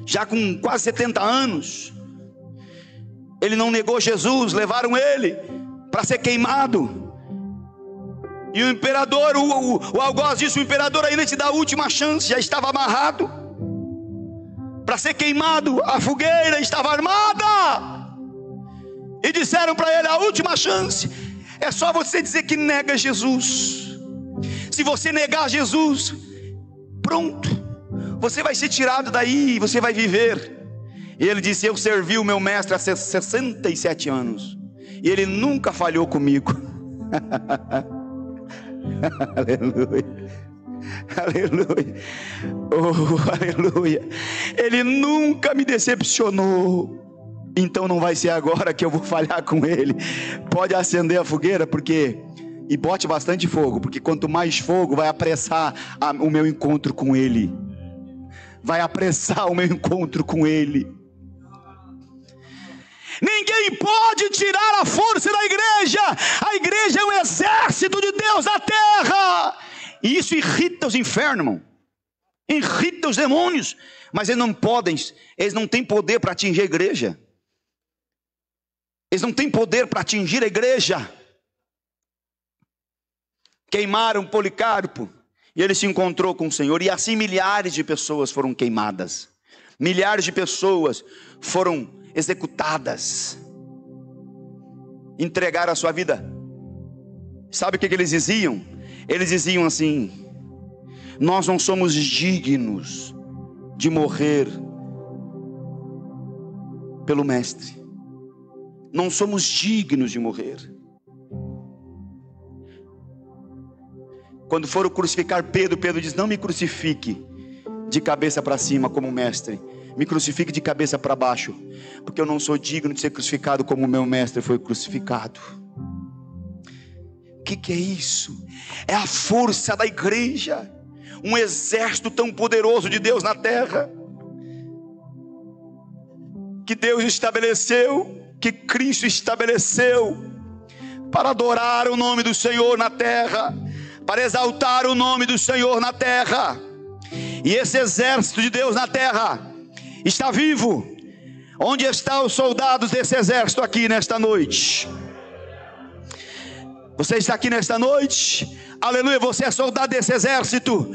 já com quase 70 anos, ele não negou Jesus, levaram ele para ser queimado. E o imperador, o algoz disse: o imperador ainda te dá a última chance. Já estava amarrado para ser queimado, a fogueira estava armada, e disseram para ele: a última chance é só você dizer que nega Jesus. Se você negar Jesus, pronto, você vai ser tirado daí, você vai viver. E ele disse: eu servi o meu mestre há 67 anos e ele nunca falhou comigo. Aleluia, aleluia, oh, aleluia. Ele nunca me decepcionou. Então não vai ser agora que eu vou falhar com ele. Pode acender a fogueira, e bote bastante fogo, porque quanto mais fogo vai apressar o meu encontro com ele. Vai apressar o meu encontro com ele. Ninguém pode tirar a força da igreja. A igreja é um exército de Deus na terra. E isso irrita os infernos, irmão. irrita os demônios, mas eles não têm poder para atingir a igreja. Eles não têm poder para atingir a igreja. Queimaram Policarpo, e ele se encontrou com o Senhor, e assim milhares de pessoas foram queimadas, milhares de pessoas foram executadas, entregaram a sua vida. Sabe o que eles diziam? Eles diziam assim: nós não somos dignos de morrer pelo Mestre, não somos dignos de morrer. Quando foram crucificar Pedro, Pedro diz: não me crucifique de cabeça para cima como mestre, me crucifique de cabeça para baixo, porque eu não sou digno de ser crucificado como o meu mestre foi crucificado. O que é isso? É a força da igreja, um exército tão poderoso de Deus na terra, que Deus estabeleceu, que Cristo estabeleceu, para adorar o nome do Senhor na terra, para exaltar o nome do Senhor na terra. E esse exército de Deus na terra está vivo. Onde estão os soldados desse exército aqui nesta noite? Você está aqui nesta noite? Aleluia, você é soldado desse exército.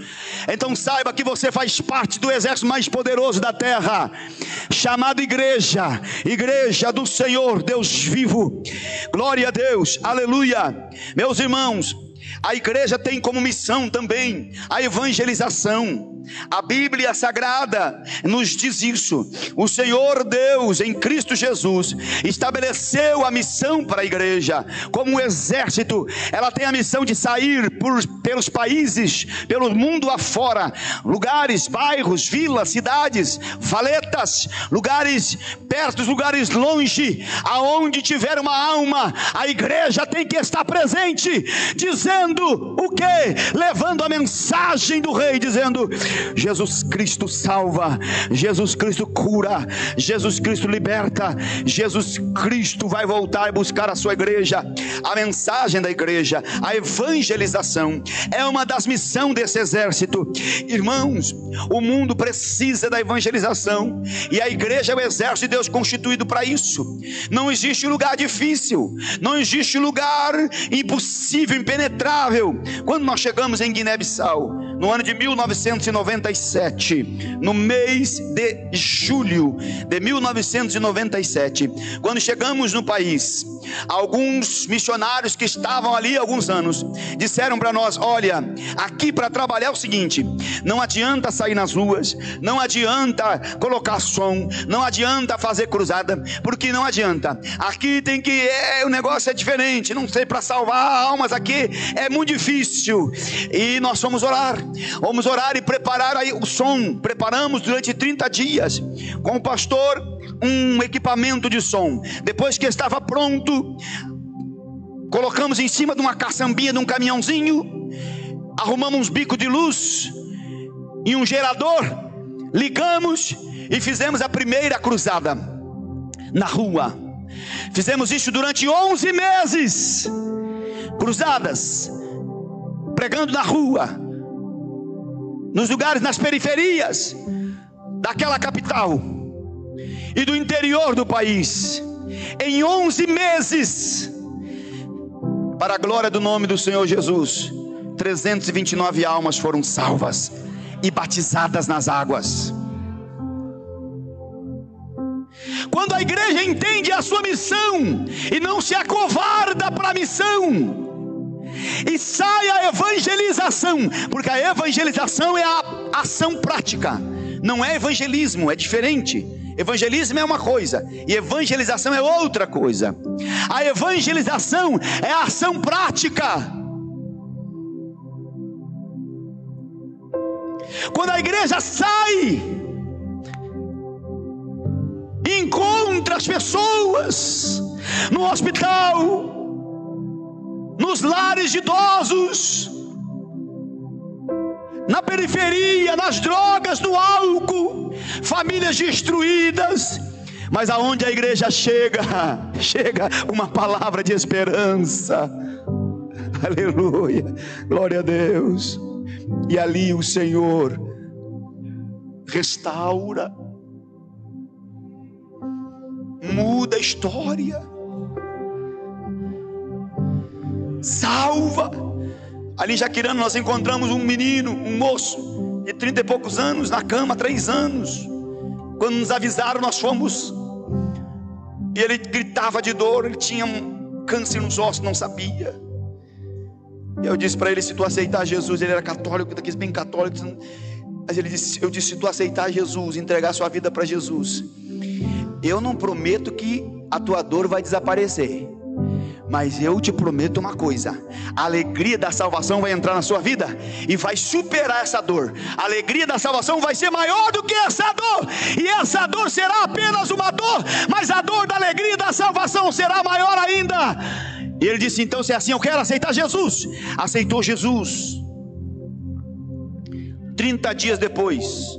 Então saiba que você faz parte do exército mais poderoso da terra, chamado igreja, igreja do Senhor Deus vivo. Glória a Deus, aleluia. Meus irmãos, a igreja tem como missão também a evangelização. A Bíblia Sagrada nos diz isso. O Senhor Deus em Cristo Jesus estabeleceu a missão para a igreja como um exército. Ela tem a missão de sair pelos países, pelo mundo afora, lugares, bairros, vilas, cidades, valetas, lugares perto, lugares longe, aonde tiver uma alma, a igreja tem que estar presente, dizendo o quê? Levando a mensagem do Rei, dizendo: Jesus Cristo salva, Jesus Cristo cura, Jesus Cristo liberta, Jesus Cristo vai voltar e buscar a sua igreja. A mensagem da igreja, a evangelização, é uma das missões desse exército. Irmãos, o mundo precisa da evangelização, e a igreja é o exército de Deus constituído para isso. Não existe lugar difícil, não existe lugar impossível, impenetrável. Quando nós chegamos em Guiné-Bissau, no ano de 1997, no mês de julho de 1997, quando chegamos no país, alguns missionários que estavam ali há alguns anos disseram para nós: olha, aqui para trabalhar é o seguinte, não adianta sair nas ruas, não adianta colocar som, não adianta fazer cruzada, porque não adianta, aqui tem que, o negócio é diferente, não sei, para salvar almas aqui é muito difícil. E nós fomos orar e preparar aí o som. Preparamos durante 30 dias com o pastor um equipamento de som. Depois que estava pronto, colocamos em cima de uma caçambinha, de um caminhãozinho, arrumamos uns bicos de luz e um gerador, ligamos e fizemos a primeira cruzada na rua. Fizemos isso durante 11 meses, cruzadas, pregando na rua, nos lugares, nas periferias daquela capital e do interior do país. Em 11 meses, para a glória do nome do Senhor Jesus, 329 almas foram salvas e batizadas nas águas. Quando a igreja entende a sua missão e não se acovarda para a missão, e sai a evangelização, porque a evangelização é a ação prática, não é evangelismo, é diferente. Evangelismo é uma coisa e evangelização é outra coisa. A evangelização é a ação prática. Quando a igreja sai e encontra as pessoas no hospital, nos lares de idosos, na periferia, nas drogas, no álcool, famílias destruídas, mas aonde a igreja chega uma palavra de esperança. Aleluia, glória a Deus. E ali o Senhor restaura, muda a história, salva. Ali em Jaquirana nós encontramos um menino, um moço de 30 e poucos anos, na cama há 3 anos. Quando nos avisaram, nós fomos, e ele gritava de dor, ele tinha um câncer nos ossos, não sabia. E eu disse para ele: se tu aceitar Jesus, ele era católico, daqueles bem católicos, mas ele disse, eu disse: se tu aceitar Jesus, entregar sua vida para Jesus, eu não prometo que a tua dor vai desaparecer, mas eu te prometo uma coisa: a alegria da salvação vai entrar na sua vida e vai superar essa dor. A alegria da salvação vai ser maior do que essa dor, e essa dor será apenas uma dor, mas a dor da alegria e da salvação será maior ainda. E ele disse: então, se é assim, eu quero aceitar Jesus. Aceitou Jesus. 30 dias depois,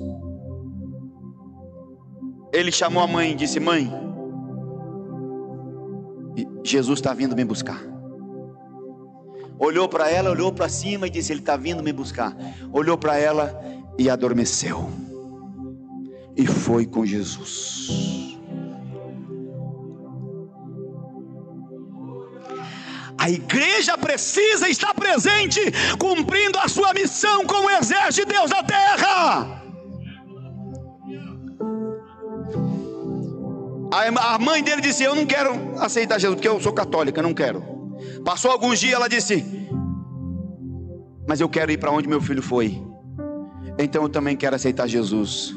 ele chamou a mãe e disse: mãe, Jesus está vindo me buscar. Olhou para ela, olhou para cima e disse: ele está vindo me buscar. Olhou para ela e adormeceu, e foi com Jesus. A igreja precisa estar presente, cumprindo a sua missão como exército de Deus na terra. A mãe dele disse: eu não quero aceitar Jesus, porque eu sou católica, não quero. Passou alguns dias, ela disse: mas eu quero ir para onde meu filho foi, então eu também quero aceitar Jesus.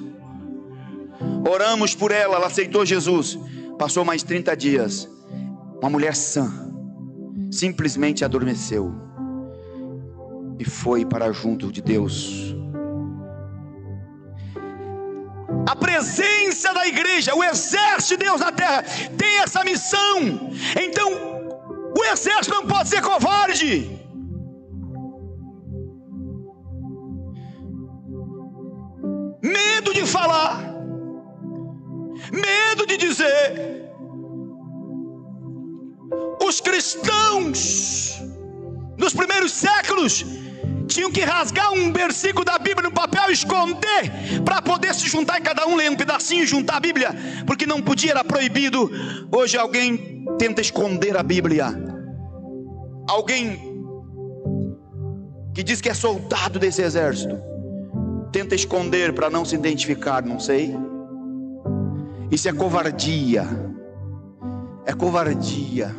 Oramos por ela, ela aceitou Jesus. Passou mais 30 dias, uma mulher sã simplesmente adormeceu e foi para junto de Deus. A presença da igreja, o exército de Deus na terra, tem essa missão. Então o exército não pode ser covarde. Medo de falar, medo de dizer. Os cristãos nos primeiros séculos tinham que rasgar um versículo da Bíblia no papel e esconder, para poder se juntar, e cada um ler um pedacinho e juntar a Bíblia, porque não podia, era proibido. Hoje alguém tenta esconder a Bíblia, alguém que diz que é soldado desse exército tenta esconder para não se identificar, não sei. Isso é covardia, é covardia.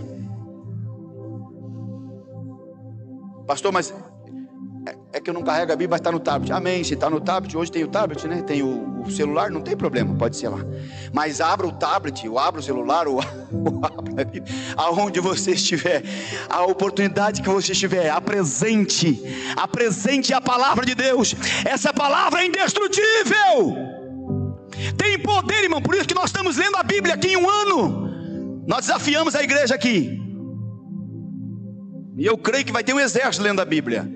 Pastor, mas é que eu não carrego a Bíblia, mas está no tablet. Amém, se está no tablet, hoje tem o tablet, né? Tem o celular, não tem problema, pode ser lá. Mas abra o tablet, ou abra o celular, ou abra a Bíblia, aonde você estiver, a oportunidade que você estiver, apresente a palavra de Deus. Essa palavra é indestrutível, tem poder, irmão. Por isso que nós estamos lendo a Bíblia aqui em um ano. Nós desafiamos a igreja aqui, e eu creio que vai ter um exército lendo a Bíblia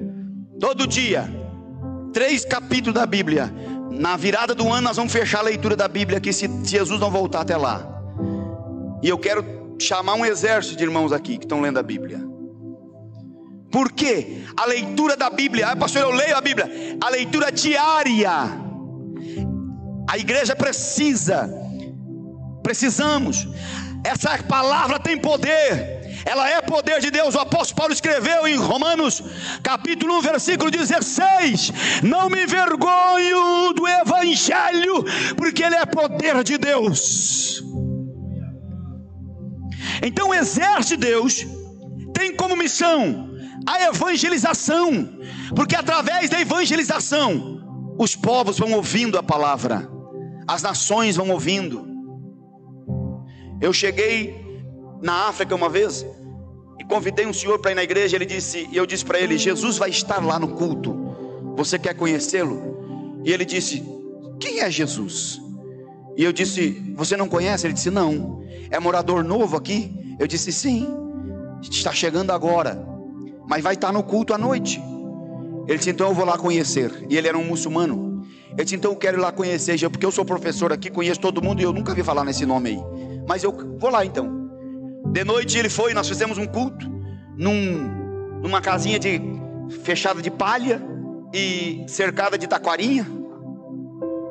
todo dia, 3 capítulos da Bíblia. Na virada do ano nós vamos fechar a leitura da Bíblia aqui, se Jesus não voltar até lá. E eu quero chamar um exército de irmãos aqui que estão lendo a Bíblia. Por quê? A leitura da Bíblia, pastor, eu leio a Bíblia, a leitura diária. A igreja precisamos. Essa palavra tem poder, ela é poder de Deus. O apóstolo Paulo escreveu em Romanos capítulo 1 versículo 16: não me envergonho do evangelho, porque ele é poder de Deus. Então o exército de Deus tem como missão a evangelização, porque através da evangelização os povos vão ouvindo a palavra, as nações vão ouvindo. Eu cheguei na África uma vez e convidei um senhor para ir na igreja. E eu disse para ele: Jesus vai estar lá no culto, você quer conhecê-lo? E ele disse: quem é Jesus? E eu disse: você não conhece? Ele disse: não. É morador novo aqui? Eu disse: sim, está chegando agora, mas vai estar no culto à noite. Ele disse: então eu vou lá conhecer. E ele era um muçulmano. Eu disse: então eu quero ir lá conhecer, porque eu sou professor aqui, conheço todo mundo e eu nunca vi falar nesse nome aí, mas eu vou lá então. De noite ele foi, nós fizemos um culto numa casinha fechada de palha e cercada de taquarinha.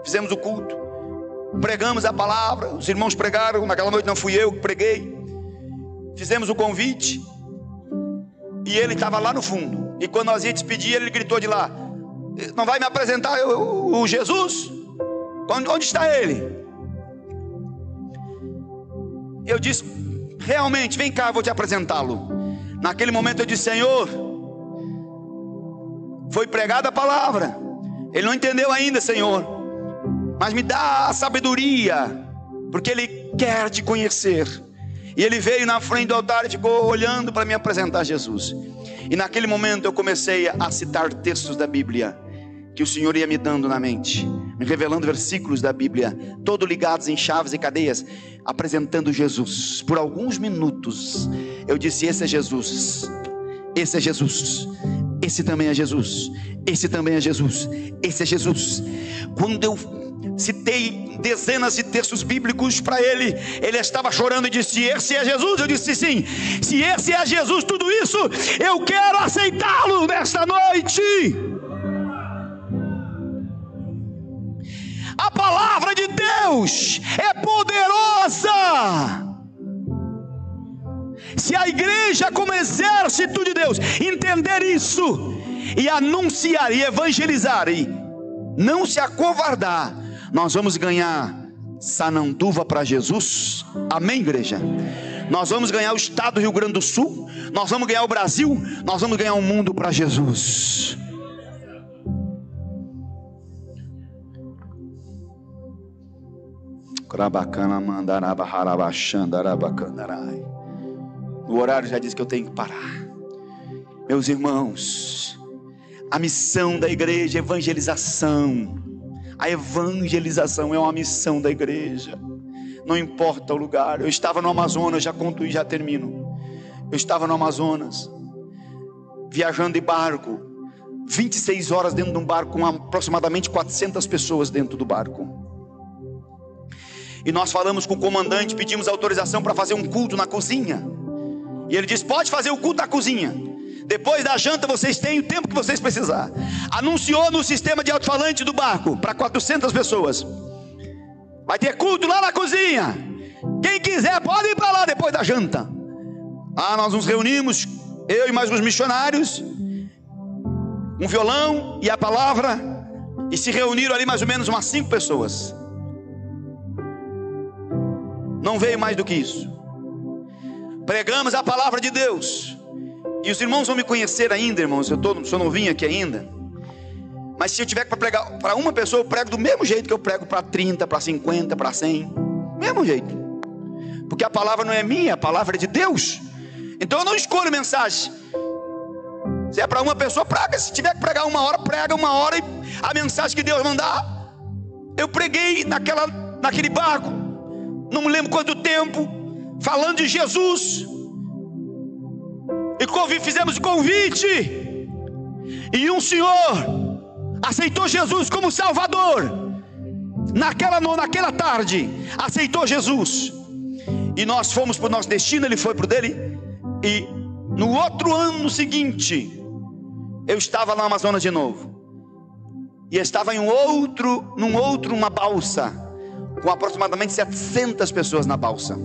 fizemos o culto, pregamos a palavra, os irmãos pregaram, naquela noite não fui eu que preguei, fizemos o convite, e ele estava lá no fundo, e quando nós ia despedir, ele gritou de lá: não vai me apresentar o Jesus? Onde está ele? Eu disse: realmente, vem cá, eu vou te apresentá-lo. Naquele momento eu disse: Senhor, foi pregada a palavra, ele não entendeu ainda, Senhor, mas me dá a sabedoria, porque ele quer te conhecer. E ele veio na frente do altar e ficou olhando para me apresentar Jesus. E naquele momento eu comecei a citar textos da Bíblia que o Senhor ia me dando na mente, me revelando versículos da Bíblia, todos ligados em chaves e cadeias, apresentando Jesus. Por alguns minutos eu disse: esse é Jesus, esse é Jesus, esse também é Jesus, esse também é Jesus, esse é Jesus. Quando eu citei dezenas de textos bíblicos para ele, ele estava chorando e disse: esse é Jesus? Eu disse: sim, se esse é Jesus, tudo isso eu quero aceitá-lo nesta noite. A palavra de Deus é poderosa. Se a igreja, como exército de Deus, entender isso e anunciar e evangelizar e não se acovardar, nós vamos ganhar Sananduva para Jesus. Amém, igreja? Nós vamos ganhar o estado do Rio Grande do Sul, nós vamos ganhar o Brasil, nós vamos ganhar o mundo para Jesus. O horário já disse que eu tenho que parar. Meus irmãos, a missão da igreja é evangelização. A evangelização é uma missão da igreja, não importa o lugar. Eu estava no Amazonas, já conto e já termino. Eu estava no Amazonas, viajando de barco, 26 horas dentro de um barco, com aproximadamente 400 pessoas dentro do barco. E nós falamos com o comandante, pedimos autorização para fazer um culto na cozinha. E ele disse: pode fazer o culto na cozinha. Depois da janta vocês têm o tempo que vocês precisar. Anunciou no sistema de alto-falante do barco para 400 pessoas: vai ter culto lá na cozinha. Quem quiser pode ir para lá depois da janta. Nós nos reunimos, eu e mais uns missionários, um violão e a palavra, e se reuniram ali mais ou menos umas 5 pessoas. Não veio mais do que isso. Pregamos a palavra de Deus. E os irmãos vão me conhecer ainda, irmãos. Eu sou novinho aqui ainda. Mas se eu tiver para pregar para uma pessoa, eu prego do mesmo jeito que eu prego para 30, para 50, para 100. Mesmo jeito. Porque a palavra não é minha, a palavra é de Deus. Então eu não escolho mensagem. Se é para uma pessoa, prega. Se tiver que pregar 1 hora, prega 1 hora. E a mensagem que Deus mandar. Eu preguei naquele barco, não me lembro quanto tempo, falando de Jesus. E fizemos o convite, e um senhor aceitou Jesus como Salvador. Naquela tarde, aceitou Jesus. E nós fomos para o nosso destino, ele foi para o dele. E no outro ano seguinte, eu estava no Amazonas de novo. E estava em uma balsa, com aproximadamente 700 pessoas na balsa.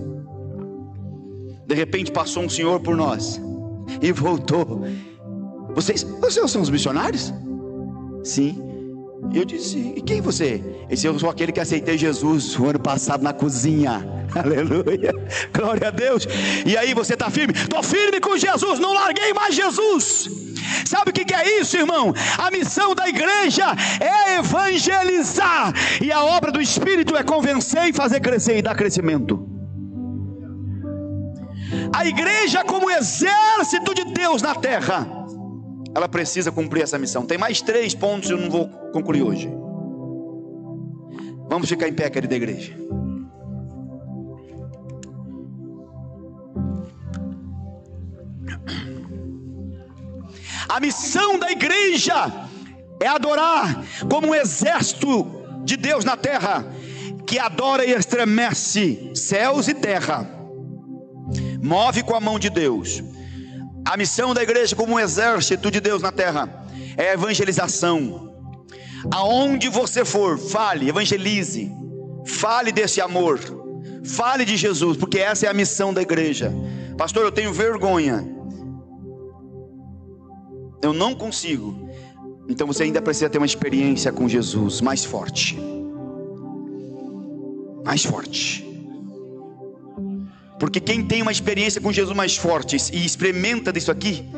De repente passou um senhor por nós e voltou: vocês são os missionários? Sim. E eu disse: e quem você? Ele disse: eu sou aquele que aceitei Jesus o ano passado na cozinha. Aleluia, glória a Deus. E aí, você está firme? Estou firme com Jesus, não larguei mais Jesus. Sabe o que é isso, irmão? A missão da igreja é evangelizar, e a obra do Espírito é convencer e fazer crescer e dar crescimento. A igreja, como exército de Deus na terra, ela precisa cumprir essa missão. Tem mais 3 pontos, eu não vou concluir hoje. Vamos ficar em pé, querida igreja. A missão da igreja é adorar como um exército de Deus na terra, que adora e estremece céus e terra, move com a mão de Deus. A missão da igreja como um exército de Deus na terra é a evangelização. Aonde você for, fale, evangelize, fale desse amor, fale de Jesus, porque essa é a missão da igreja. Pastor, eu tenho vergonha, eu não consigo. Então você ainda precisa ter uma experiência com Jesus mais forte, mais forte. Porque quem tem uma experiência com Jesus mais forte e experimenta disso aqui,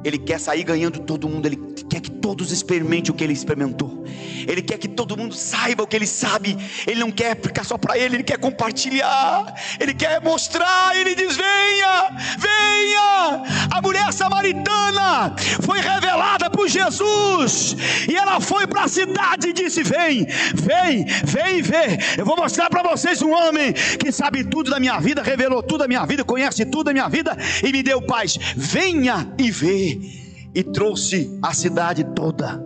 ele quer sair ganhando todo mundo. Ele quer que todos experimentem o que ele experimentou. Ele quer que todo mundo saiba o que ele sabe. Ele não quer ficar só para ele, ele quer compartilhar. Ele quer mostrar. Ele diz: venha, venha. A mulher samaritana foi revelada por Jesus, e ela foi para a cidade e disse: vem, vem, vem ver. Eu vou mostrar para vocês um homem que sabe tudo da minha vida, revelou tudo da minha vida, conhece tudo da minha vida e me deu paz. Venha e vê. E trouxe a cidade toda.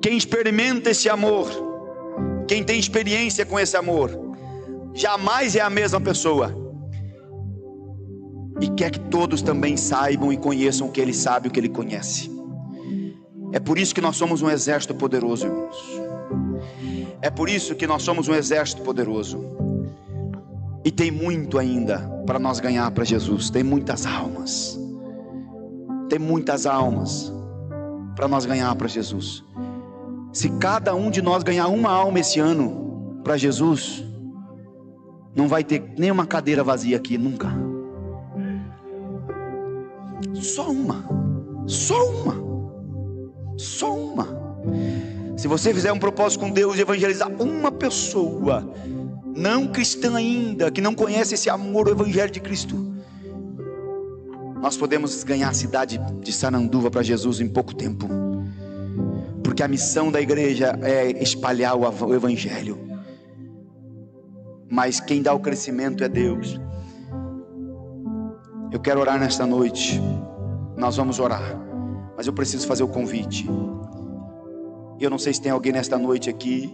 Quem experimenta esse amor, quem tem experiência com esse amor, jamais é a mesma pessoa, e quer que todos também saibam e conheçam o que ele sabe, o que ele conhece. É por isso que nós somos um exército poderoso, irmãos. É por isso que nós somos um exército poderoso. E tem muito ainda para nós ganhar para Jesus. Tem muitas almas. Tem muitas almas para nós ganhar para Jesus. Se cada um de nós ganhar uma alma esse ano para Jesus, não vai ter nenhuma cadeira vazia aqui, nunca. Só uma. Só uma. Só uma. Se você fizer um propósito com Deus de evangelizar uma pessoa não cristã ainda, que não conhece esse amor, o evangelho de Cristo, nós podemos ganhar a cidade de Sananduva para Jesus em pouco tempo. Porque a missão da igreja é espalhar o evangelho. Mas quem dá o crescimento é Deus. Eu quero orar nesta noite. Nós vamos orar, mas eu preciso fazer o convite. Eu não sei se tem alguém nesta noite aqui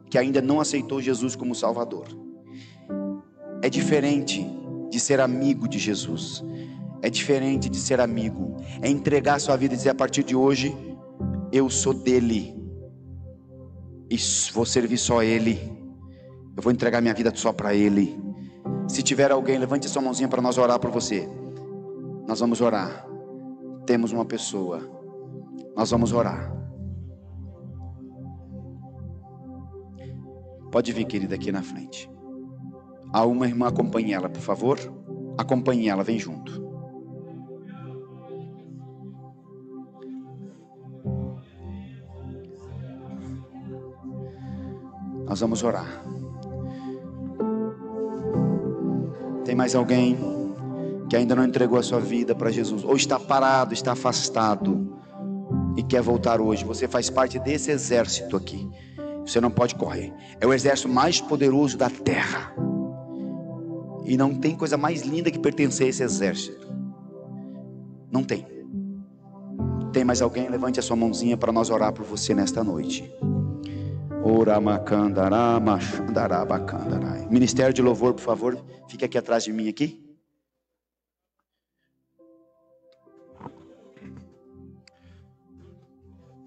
que ainda não aceitou Jesus como Salvador. É diferente de ser amigo de Jesus. É diferente de ser amigo. É entregar a sua vida e dizer: a partir de hoje eu sou dele e vou servir só ele. Eu vou entregar minha vida só para ele. Se tiver alguém, levante a sua mãozinha para nós orar por você. Nós vamos orar. Temos uma pessoa. Nós vamos orar. Pode vir, querida, aqui na frente. Há uma irmã, acompanhe ela, por favor. Acompanhe ela, vem junto. Nós vamos orar. Tem mais alguém que ainda não entregou a sua vida para Jesus, ou está parado, está afastado e quer voltar hoje? Você faz parte desse exército aqui. Você não pode correr. É o exército mais poderoso da terra. E não tem coisa mais linda que pertencer a esse exército. Não tem. Tem mais alguém? Levante a sua mãozinha para nós orar por você nesta noite. Ministério de louvor, por favor, fique aqui atrás de mim aqui.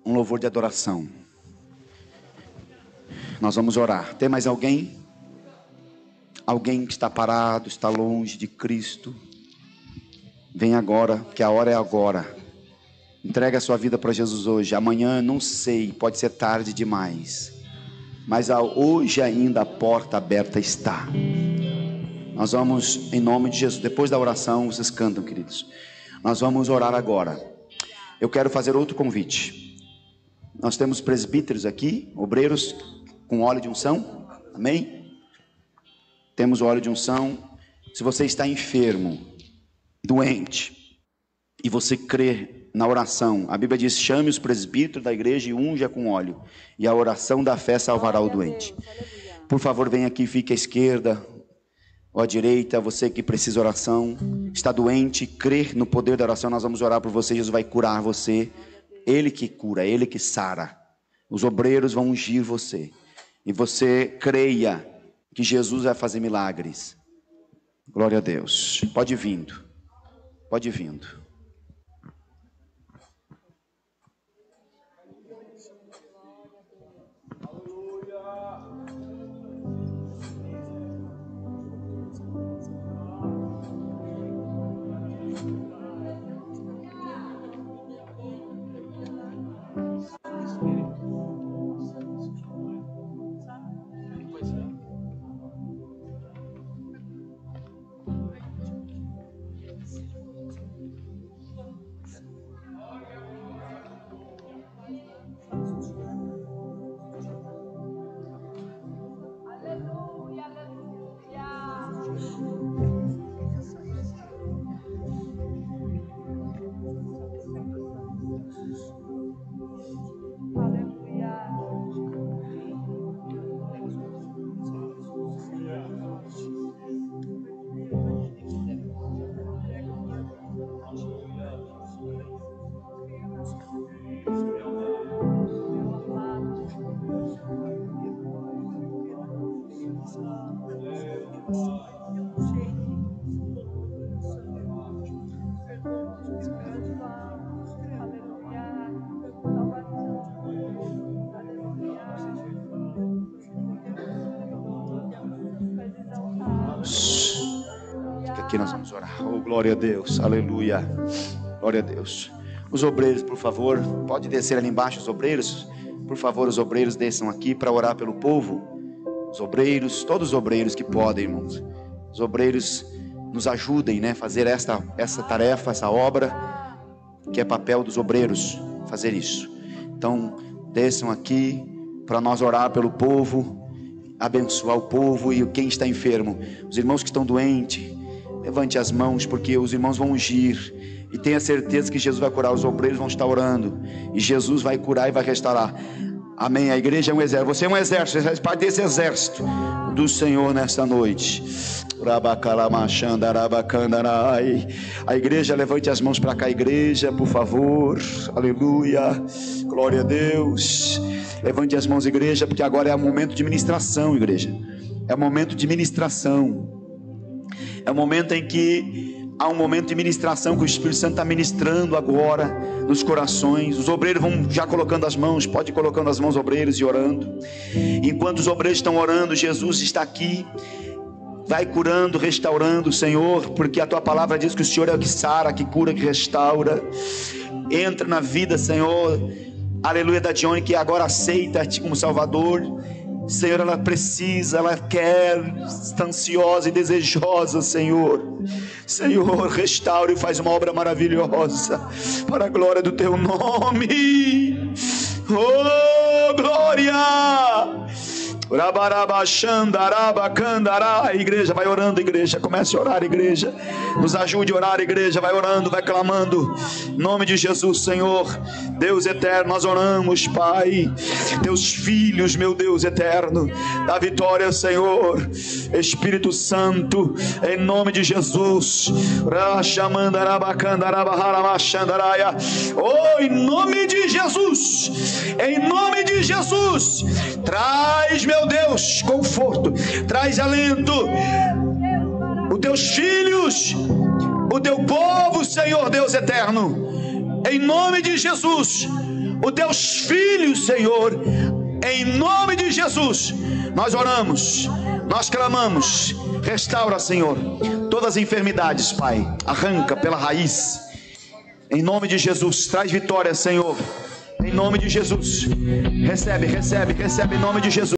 Um louvor de adoração. Nós vamos orar. Tem mais alguém? Alguém que está parado, está longe de Cristo? Vem agora, que a hora é agora. Entrega a sua vida para Jesus hoje. Amanhã, não sei, pode ser tarde demais. Mas hoje ainda a porta aberta está. Nós vamos, em nome de Jesus, depois da oração, vocês cantam, queridos. Nós vamos orar agora. Eu quero fazer outro convite. Nós temos presbíteros aqui, obreiros com óleo de unção, amém? Temos óleo de unção. Se você está enfermo, doente, e você crê na oração, a Bíblia diz: chame os presbíteros da igreja e unja com óleo, e a oração da fé salvará o doente. Por favor, venha aqui, fique à esquerda ou à direita, você que precisa de oração, está doente, crê no poder da oração, nós vamos orar por você, Jesus vai curar você. Ele que cura, Ele que sara. Os obreiros vão ungir você. E você creia que Jesus vai fazer milagres. Glória a Deus. Pode vindo. Pode vindo. Aqui nós vamos orar. Oh, glória a Deus, aleluia, glória a Deus. Os obreiros, por favor, pode descer ali embaixo os obreiros, por favor, os obreiros desçam aqui para orar pelo povo. Os obreiros, todos os obreiros que podem, irmãos, os obreiros nos ajudem, né, fazer essa tarefa, essa obra, que é papel dos obreiros, fazer isso. Então, desçam aqui para nós orar pelo povo, abençoar o povo e quem está enfermo, os irmãos que estão doentes, levante as mãos, porque os irmãos vão ungir, e tenha certeza que Jesus vai curar. Os obreiros vão estar orando, e Jesus vai curar e vai restaurar. Amém. A igreja é um exército, você é um exército, você faz parte desse exército do Senhor nesta noite. A igreja, levante as mãos para cá, igreja, por favor, aleluia, glória a Deus. Levante as mãos, igreja, porque agora é o momento de ministração, igreja. É o momento de ministração. É o momento em que há um momento de ministração, que o Espírito Santo está ministrando agora nos corações. Os obreiros vão já colocando as mãos, pode ir colocando as mãos, obreiros, e orando. Enquanto os obreiros estão orando, Jesus está aqui, vai curando, restaurando, Senhor, porque a tua palavra diz que o Senhor é o que sara, que cura, que restaura. Entra na vida, Senhor, aleluia, da Dione, que agora aceita-te como Salvador. Senhor, ela precisa, ela quer, está ansiosa e desejosa, Senhor. Senhor, restaura e faz uma obra maravilhosa para a glória do teu nome. Oh, glória! A igreja vai orando, igreja, comece a orar, igreja, nos ajude a orar, igreja, vai orando, vai clamando, em nome de Jesus, Senhor, Deus eterno, nós oramos, Pai, teus filhos, meu Deus eterno, da vitória, Senhor, Espírito Santo, em nome de Jesus, oh, em nome de Jesus, em nome de Jesus, traz, meu Deus, conforto, traz alento, os teus filhos, o teu povo, Senhor Deus eterno, em nome de Jesus, os teus filhos, Senhor, em nome de Jesus, nós oramos, nós clamamos, restaura, Senhor, todas as enfermidades, Pai, arranca pela raiz, em nome de Jesus, traz vitória, Senhor, em nome de Jesus, recebe, em nome de Jesus.